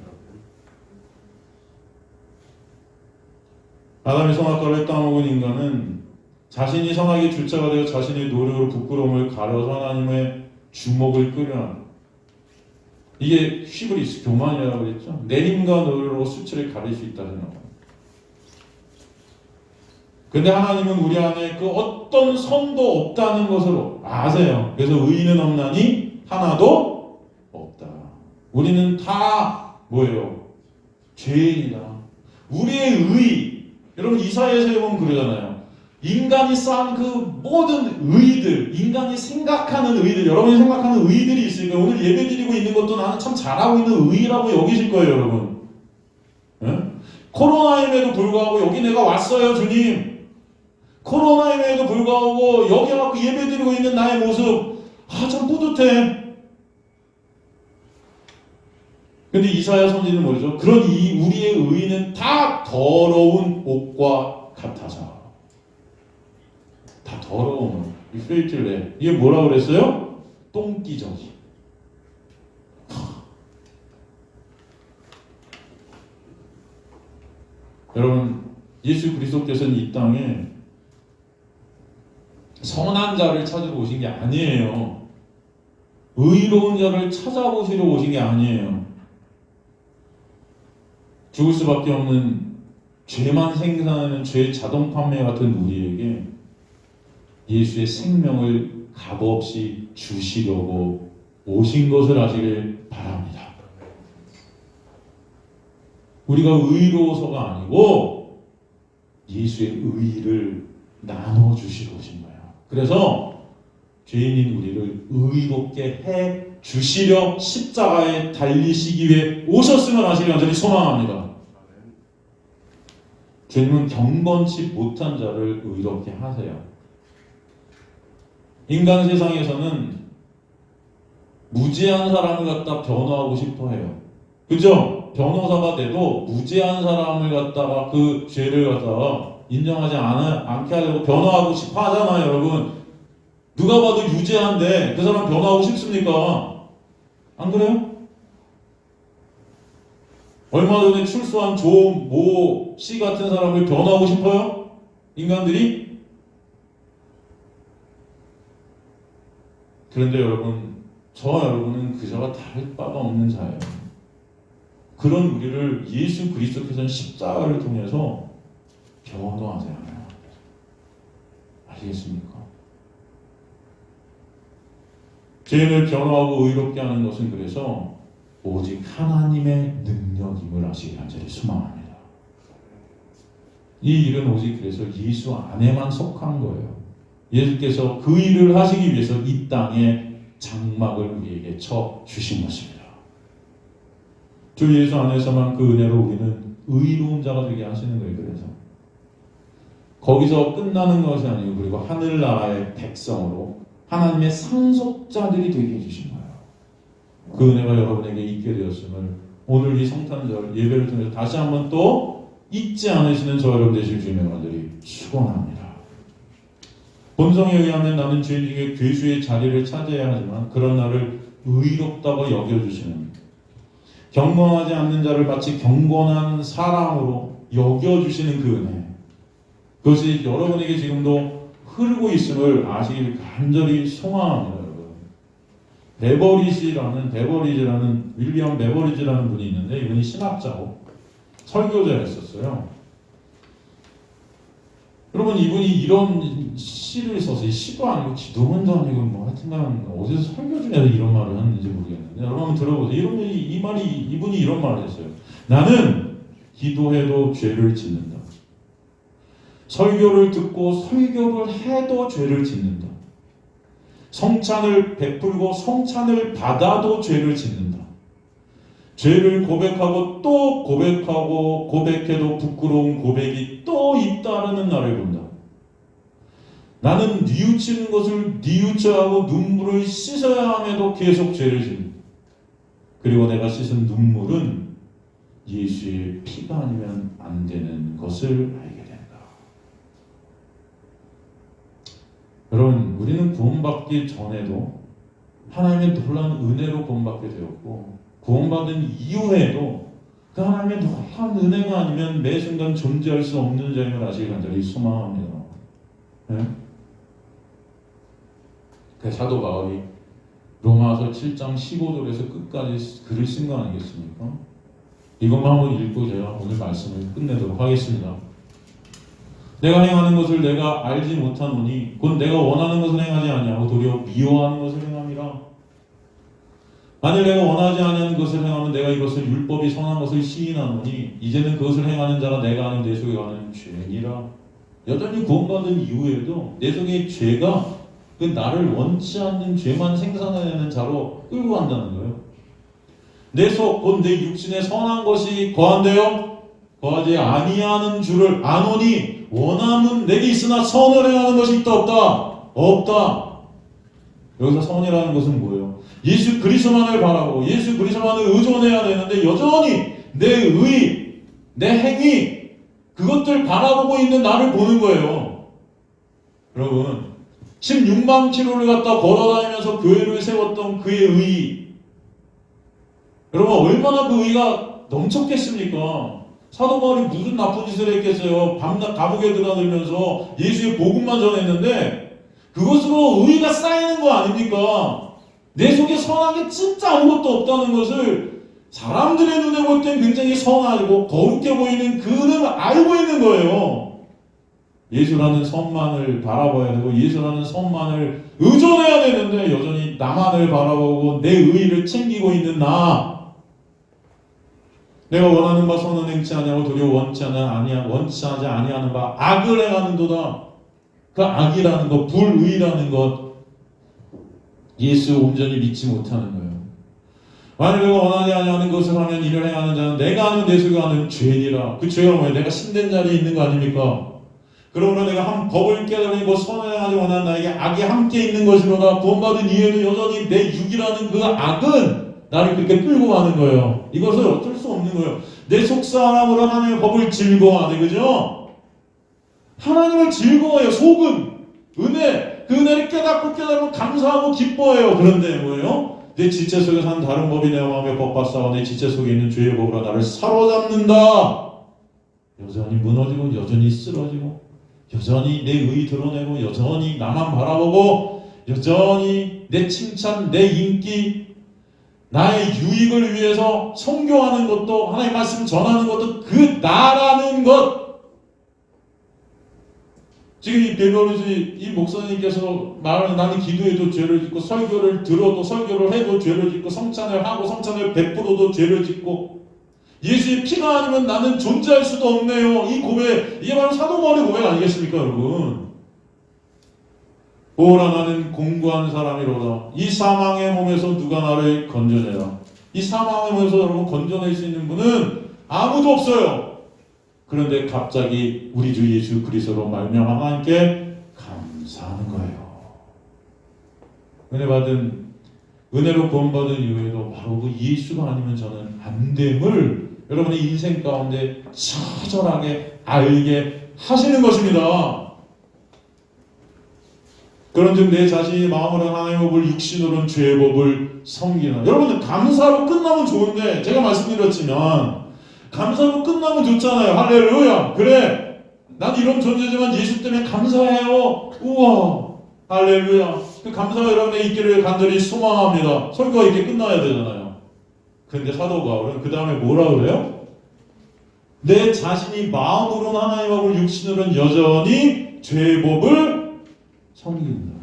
아담이 선악과를 따먹은 인간은 자신이 선악의 주체가 되어 자신의 노력으로 부끄러움을 가려서 하나님의 주목을 끌어내는 이게 히브리스 교만이라고 그랬죠. 내림과 노력으로 수치를 가릴 수 있다 생각합니다. 근데 하나님은 우리 안에 그 어떤 선도 없다는 것으로 아세요. 그래서 의인은 없나니 하나도 없다. 우리는 다 뭐예요? 죄인이다. 우리의 의, 여러분 이사야서에 보면 그러잖아요. 인간이 쌓은 그 모든 의들, 인간이 생각하는 의들, 여러분이 생각하는 의들이 있으니까 오늘 예배드리고 있는 것도 나는 참 잘하고 있는 의라고 여기실 거예요, 여러분. 네? 코로나임에도 불구하고 여기 내가 왔어요, 주님. 코로나임에도 불구하고 여기 와서 예배드리고 있는 나의 모습, 참 뿌듯해. 근데 이사야 선지는 뭐죠? 그런 우리의 의는 다 더러운 옷과 같아서. 다 더러운 옷. 이 필틀레. 이게 뭐라고 그랬어요? 똥기저귀. 여러분, 예수 그리스도께서는 이 땅에 선한 자를 찾으러 오신 게 아니에요. 의로운 자를 찾아보시러 오신 게 아니에요. 죽을 수밖에 없는 죄만 생산하는 죄 자동 판매 같은 우리에게 예수의 생명을 값없이 주시려고 오신 것을 아시길 바랍니다. 우리가 의로워서가 아니고 예수의 의를 나눠주시러 오신 거예요. 그래서 죄인인 우리를 의롭게 해 주시려 십자가에 달리시기 위해 오셨음을 아시길 간절히 소망합니다. 주님은 경건치 못한 자를 의롭게 하세요. 인간 세상에서는 무죄한 사람을 갖다 변호하고 싶어 해요. 그죠? 변호사가 돼도 무죄한 사람을 갖다가 그 죄를 갖다가 인정하지 않게 하려고 변호하고 싶어 하잖아요, 여러분. 누가 봐도 유죄한데 그 사람 변호하고 싶습니까? 안 그래요? 얼마 전에 출소한 조모 씨 같은 사람을 변호하고 싶어요? 인간들이? 그런데 여러분, 저와 여러분은 그저가 다를 바가 없는 자예요. 그런 우리를 예수 그리스도께서는 십자가를 통해서 변호하지 않아요. 아시겠습니까? 죄인을 변호하고 의롭게 하는 것은 그래서 오직 하나님의 능력임을 아시기 간절히 소망합니다. 이 일은 오직 그래서 예수 안에만 속한 거예요. 예수께서 그 일을 하시기 위해서 이 땅에 장막을 우리에게 쳐 주신 것입니다. 주 예수 안에서만 그 은혜로 우리는 의로운 자가 되게 하시는 거예요. 그래서 거기서 끝나는 것이 아니고 그리고 하늘나라의 백성으로 하나님의 상속자들이 되게 해주신 거예요. 그 은혜가 여러분에게 있게 되었음을 오늘 이 성탄절 예배를 통해서 다시 한번 또 잊지 않으시는 저 여러분 되실 주님의 간절히 축원합니다. 본성에 의하면 나는 죄인 중에 괴수의 자리를 차지해야 하지만 그런 나를 의롭다고 여겨주시는, 경건하지 않는 자를 마치 경건한 사람으로 여겨주시는 그 은혜, 그것이 여러분에게 지금도 흐르고 있음을 아시길 간절히 소망합니다. 베버리지라는 윌리엄 베버리지라는 분이 있는데 이분이 신학자고 설교자였었어요. 여러분, 이분이 이런 시를 써서, 시도 아니고 기도문도 아니고 뭐 하여튼간 어디서 설교 중에서 이런 말을 하는지 모르겠는데 여러분 한번 들어보세요. 이분이 이런 말을 했어요. 나는 기도해도 죄를 짓는다. 설교를 듣고 설교를 해도 죄를 짓는다. 성찬을 베풀고 성찬을 받아도 죄를 짓는다. 죄를 고백하고 또 고백하고 고백해도 부끄러운 고백이 또 잇따르는 나를 본다. 나는 뉘우치는 것을 뉘우쳐야 하고 눈물을 씻어야 함에도 계속 죄를 짓는다. 그리고 내가 씻은 눈물은 예수의 피가 아니면 안 되는 것을 알게 된다. 여러분, 우리는 구원받기 전에도 하나님의 놀라운 은혜로 구원받게 되었고, 구원받은 이후에도 그 하나님의 놀라운 은혜가 아니면 매 순간 존재할 수 없는 자임을 아시길 간절히 소망합니다. 네? 그 사도 바울이 로마서 7장 15절에서 끝까지 글을 쓴 거 아니겠습니까? 이것만 한번 읽고 제가 오늘 말씀을 끝내도록 하겠습니다. 내가 행하는 것을 내가 알지 못하노니 곧 내가 원하는 것을 행하지 아니하고 도리어 미워하는 것을 행함이라. 만일 내가 원하지 아니하는 것을 행하면 내가 이것을 율법이 선한 것을 시인하노니 이제는 그것을 행하는 자가 내가 아는 내 속에 가는 죄니라. 여전히 구원받은 이후에도 내 속에 죄가 그 나를 원치 않는 죄만 생산해내는 자로 끌고 간다는 거예요. 내 속 곧 내 육신에 선한 것이 거한대요 거하지 아니하는 줄을 아노니 원함은 내게 있으나 선을 행하는 것이 있다 없다? 없다. 여기서 선이라는 것은 뭐예요? 예수 그리스도만을 바라고 예수 그리스도만을 의존해야 되는데 여전히 내 의, 내 행위 그것들 바라보고 있는 나를 보는 거예요. 여러분 16만 킬로를 갖다 걸어다니면서 교회를 세웠던 그의 의, 여러분 얼마나 그 의가 넘쳤겠습니까? 사도 바울이 무슨 나쁜 짓을 했겠어요? 밤낮 감옥에 들어가면서 예수의 복음만 전했는데 그것으로 의가 쌓이는 거 아닙니까? 내 속에 선한 게 진짜 아무것도 없다는 것을 사람들의 눈에 볼 땐 굉장히 선하고 거룩해 보이는 그는 알고 있는 거예요. 예수라는 선만을 바라봐야 되고 예수라는 선만을 의존해야 되는데 여전히 나만을 바라보고 내 의의를 챙기고 있는 나, 내가 원하는 바 선은 행치 아니하고 도리어 원치 하지 아니하는 바 악을 행하는도다. 그 악이라는 것, 불의라는 것, 예수 온전히 믿지 못하는 거예요. 만일 내가 원하지 아니하는 것을 하면 이를 행하는 자는 내가 아는 내 속에 하는 죄니라. 그 죄가 뭐예요? 내가 신된 자리에 있는 거 아닙니까? 그러므로 내가 한 법을 깨달으고 선을 행하지 원하는 나에게 악이 함께 있는 것이로다. 구원받은 이후에도 여전히 내 육이라는 그 악은 나를 그렇게 끌고 가는 거예요. 이것을 어쩔 수 없는 거예요. 내 속사람으로 하나님의 법을 즐거워하네. 그죠? 하나님을 즐거워해요. 속은 은혜, 그 은혜를 깨닫고 감사하고 기뻐해요. 그런데 뭐예요? 내 지체 속에 사는 다른 법이 내 마음에 법받사와 내 지체 속에 있는 죄의 법으로 나를 사로잡는다. 여전히 무너지고 여전히 쓰러지고 여전히 내 의 드러내고 여전히 나만 바라보고 여전히 내 칭찬, 내 인기, 나의 유익을 위해서 선교하는 것도 하나님의 말씀 전하는 것도 그 나라는 것. 지금 이 베버리지 이 목사님께서 말하는 나는 기도해도 죄를 짓고 설교를 들어도 설교를 해도 죄를 짓고 성찬을 하고 성찬을 베풀어도 죄를 짓고 예수의 피가 아니면 나는 존재할 수도 없네요. 이 고백, 이게 바로 사도 바울의 고백 아니겠습니까, 여러분? 오라 나는 공고한 사람이로다. 이 사망의 몸에서 누가 나를 건져내라. 이 사망의 몸에서 여러분 건져낼 수 있는 분은 아무도 없어요. 그런데 갑자기 우리 주 예수 그리스도로 말미암아 하나님께 감사하는 거예요. 은혜 받은 은혜로 구원받은 이후에도 바로 그 예수가 아니면 저는 안 됨을 여러분의 인생 가운데 처절하게 알게 하시는 것입니다. 그런즉 내 자신이 마음으로 하나님의 법을 육신으로는 죄의 법을 섬기나. 여러분들 감사로 끝나면 좋은데 제가 말씀드렸지만 감사로 끝나면 좋잖아요. 할렐루야. 그래 난 이런 존재지만 예수 때문에 감사해요. 우와 할렐루야. 그 감사가 여러분의 있기를 간절히 소망합니다. 설교가 이렇게 끝나야 되잖아요. 근데 사도 바울은 그 다음에 뭐라 그래요? 내 자신이 마음으로는 하나님의 법을 육신으로는 여전히 죄의 법을 섬긴다.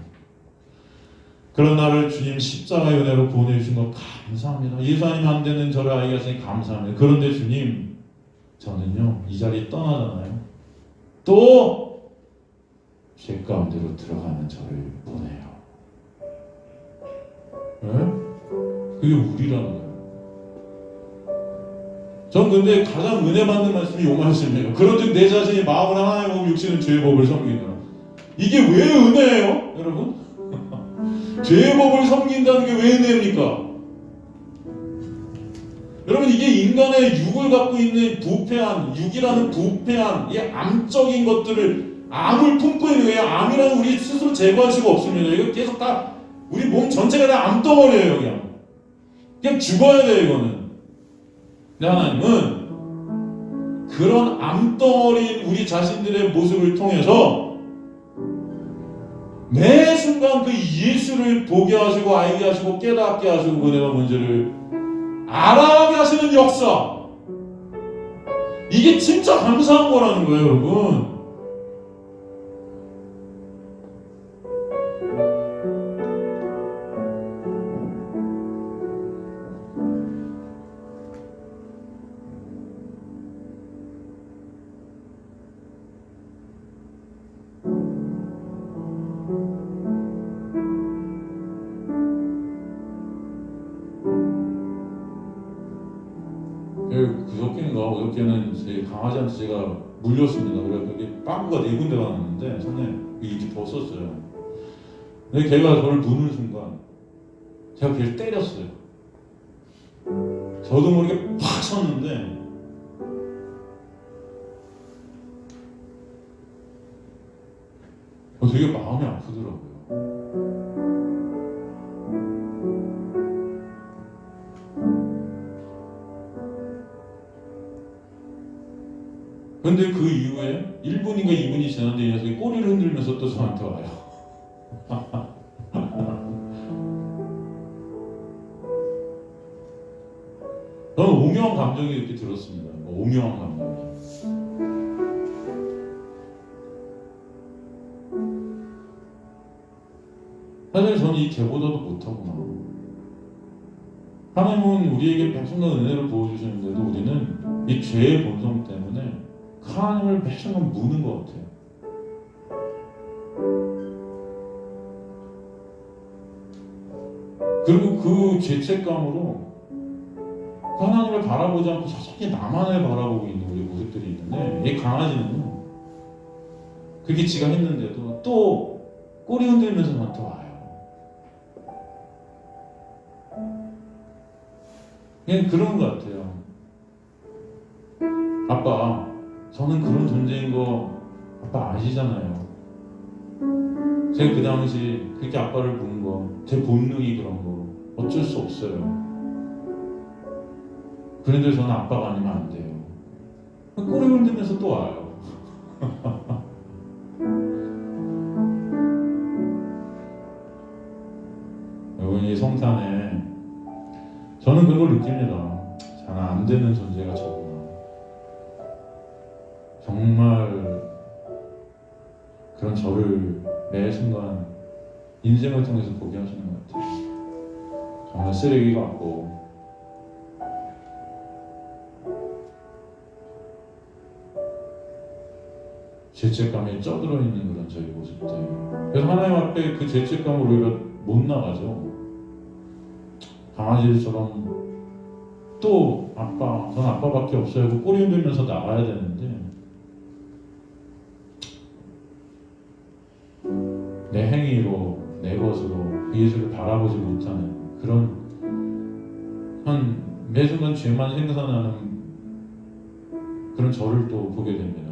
그런 나를 주님 십자가의 은혜로 구원해 주신 것 감사합니다. 예수 아니면 안 되는 저를 알게 하시니 감사합니다. 그런데 주님 저는요 이 자리 떠나잖아요. 또 죄 가운데로 들어가는 저를 보내요. 네? 그게 우리라는 거예요. 전 근데 가장 은혜 받는 말씀이 이 말씀이에요. 그런즉 내 자신이 마음을 하나님 몸 육신은 죄의 법을 섬기노라. 이게 왜 은혜예요, 여러분? 죄의 법을 섬긴다는 게 왜 은혜입니까? 여러분, 이게 인간의 육을 갖고 있는 부패한, 육이라는 부패한 이 암적인 것들을, 암을 품고 있는 거예요. 암이라는 우리 스스로 제거할 수가 없습니다. 이거 계속 다 우리 몸 전체가 다 암덩어리예요. 그냥 죽어야 돼요, 이거는. 근데 하나님은 그런 암덩어리인 우리 자신들의 모습을 통해서 매 순간 그 예수를 보게 하시고 알게 하시고 깨닫게 하시고 그네가 뭔지를 알아가게 하시는 역사. 이게 진짜 감사한 거라는 거예요, 여러분. 그저께인가 어저께는 제 강아지한테 제가 물렸습니다. 그래서 여기 빵꾸가 4군데가 났는데 손에 이렇게 벗었어요. 근데 걔가 저를 무는 순간 제가 걔를 때렸어요. 저도 모르게 팍 쳤는데 되게 마음이 아프더라고요. 근데 그 이후에 1분인가 2분이 지났는데 이 녀석이 꼬리를 흔들면서 또 저한테 와요. 저는 오묘한 감정이 이렇게 들었습니다. 오묘한 감정이. 사실 저는 이 개보다도 못하구나. 하나님은 우리에게 백순간 은혜를 부어주시는데도 우리는 이 죄의 본성 때문에 하나님을 매순간 무는 것 같아요. 그리고 그 죄책감으로 하나님을 바라보지 않고 자꾸 나만을 바라보고 있는 우리 모습들이 있는데, 이 강아지는 그게 지가 했는데도 또 꼬리 흔들면서 나한테 와요. 그냥 그런 것 같아요. 아빠, 저는 그런 존재인 거 아빠 아시잖아요. 제가 그 당시 그렇게 아빠를 부른 거, 제 본능이 그런 거 어쩔 수 없어요. 그런데 저는 아빠가 아니면 안 돼요. 꼬리 흔들면서 또 와요. 여러분, 이 성탄에 저는 그걸 느낍니다. 잘 안 되는 존재가 저구나. 정말 그런 저를 매 순간 인생을 통해서 보게 하시는 것 같아요. 정말 쓰레기 같고 죄책감에 쪄들어 있는 그런 저희 모습들. 그래서 하나님 앞에 그 죄책감으로 우리가 못 나가죠. 강아지들처럼 또 아빠, 전 아빠밖에 없어요 하고 꼬리 흔들면서 나가야 되는데 내 행위로, 내 것으로 예수를 바라보지 못하는 그런 매 순간 죄만 생산하는 그런 저를 또 보게 됩니다.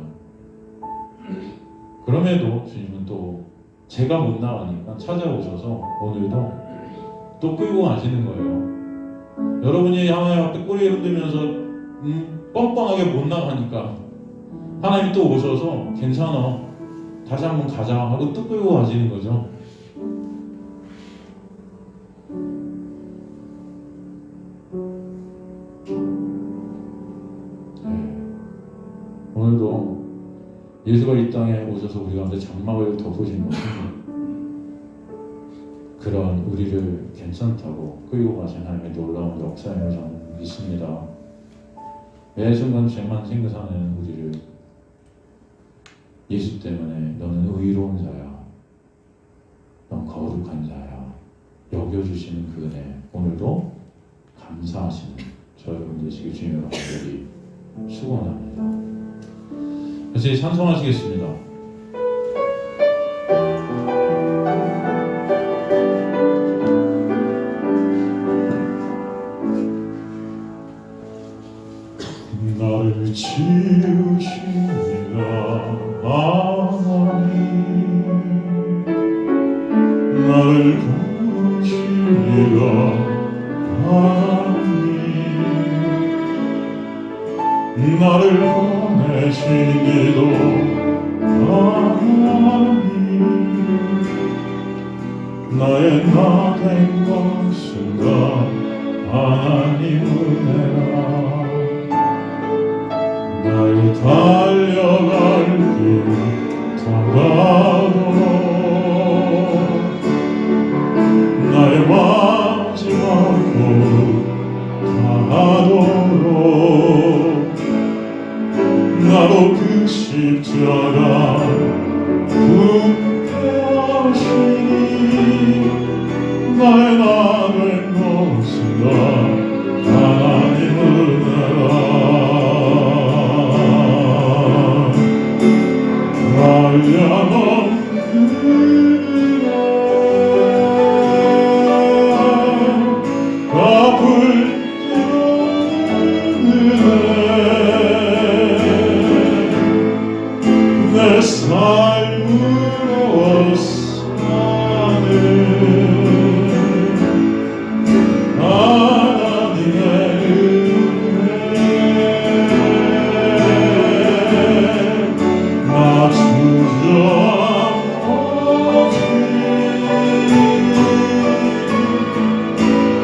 그럼에도 주님은 또 제가 못 나가니까 찾아오셔서 오늘도 또 끌고 가시는 거예요. 여러분이 하나님 앞에 꼬리 흔들면서 뻔뻔하게 못 나가니까 하나님이 또 오셔서 괜찮아, 다시 한번 가자 하고 또 끌고 가시는 거죠. 오늘도 예수가 이 땅에 오셔서 우리 가운데 장막을 덮으신 것은 그런 우리를 괜찮다고 끌고 가신 하나님의 놀라운 역사임을 저는 믿습니다. 매 순간 죄만 생각하는 우리를 예수 때문에 너는 의로운 자야, 넌 거룩한 자야 여겨주시는 그 은혜, 오늘도 감사하시는 저 여러분 되시길 주님으로 간절히 축원합니다. 다시 찬송하시겠습니다. 나를 지으시니라 하나님, 나를 부르시니라 하나님, 나를 보내시니도 하나님, 나의 나 된 것은 다 하나님 은혜라. 나의 달려갈 길 다가도 나의 마지막 걸음 다하도록 나도 그 십자가 붙게 하시니 나의 나 된 것은 다 하나님 은혜라. 달려온 그날 갚을 게 없는 내 삶으로 사는 하나님의 나 주저없이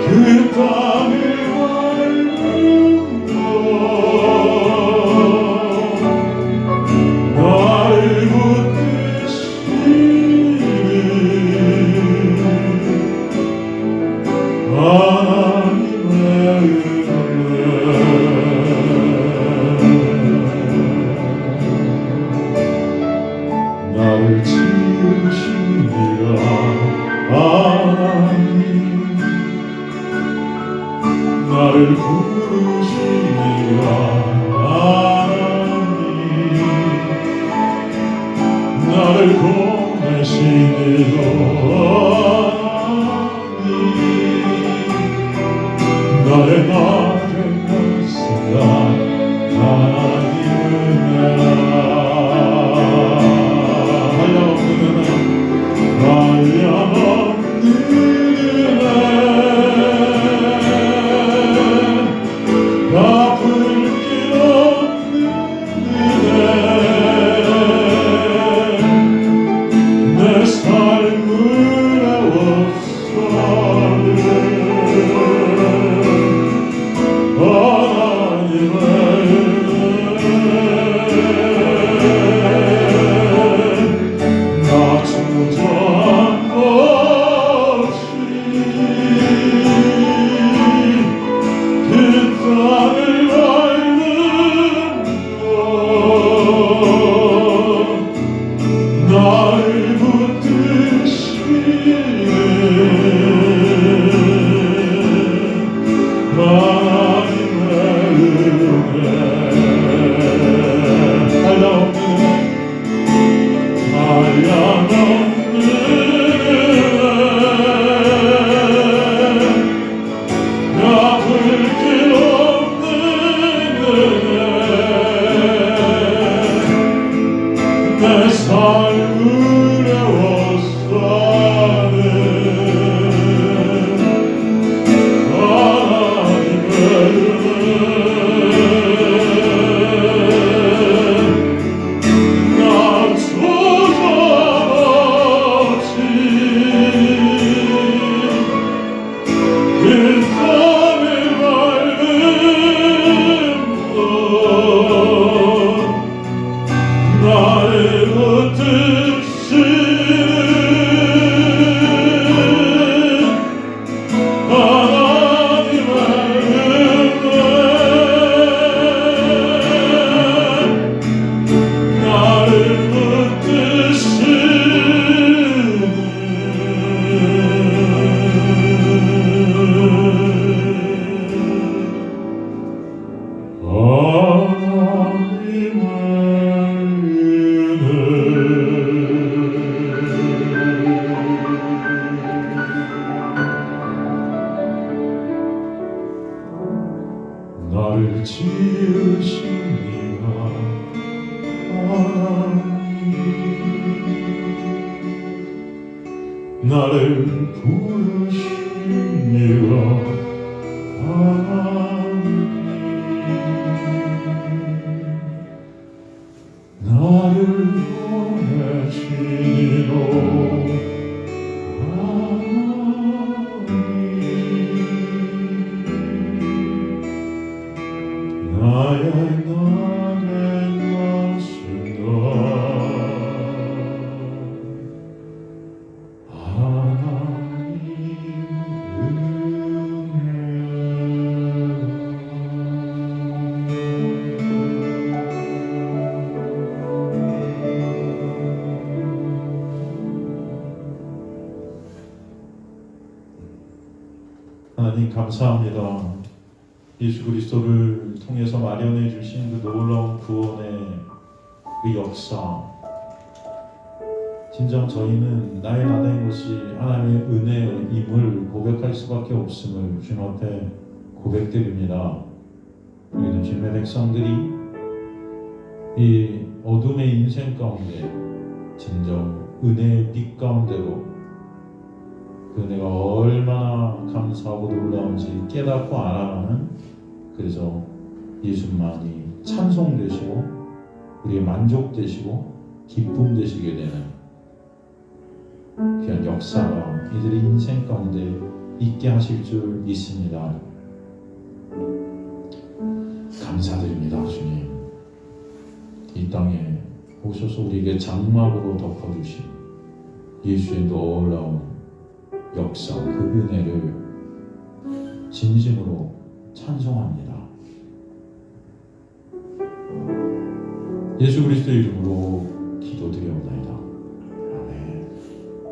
그 땅을 밟고 나를 붙드시는 하나님의 나를 지으시니라 하나님, 나를 부르시니라 하나님, 나를 보내시니라 하나님, 나의 나 된 것은 다 하나님 은혜라. 한량없는 은혜 갚을 길 없는 은혜 내 삶을 애워싸는 하나님의 은혜 지으십니다. 하나님 나를 부르십니다. 하나님 나를 보내시니로. 나의 말씀과 하나님 하나님 감사합니다. 예수 그리스도를 통해서 마련해 주신 그 놀라운 구원의 그 역사, 진정 저희는 나의 나된 것이 하나님의 은혜임을 고백할 수밖에 없음을 주님 앞에 고백드립니다. 우리는 주님의 백성들이 이 어둠의 인생 가운데 진정 은혜의 빛 가운데로 그 은혜가 얼마나 감사하고 놀라운지 깨닫고 알아가는, 그래서 예수만이 찬송되시고 우리의 만족되시고 기쁨 되시게 되는 귀한 역사가 이들의 인생 가운데 있게 하실 줄 믿습니다. 감사드립니다. 주님, 이 땅에 오셔서 우리에게 장막으로 덮어주신 예수의 놀라운 역사, 그 은혜를 진심으로 찬송합니다. 예수 그리스도의 이름으로 기도드려옵나이다.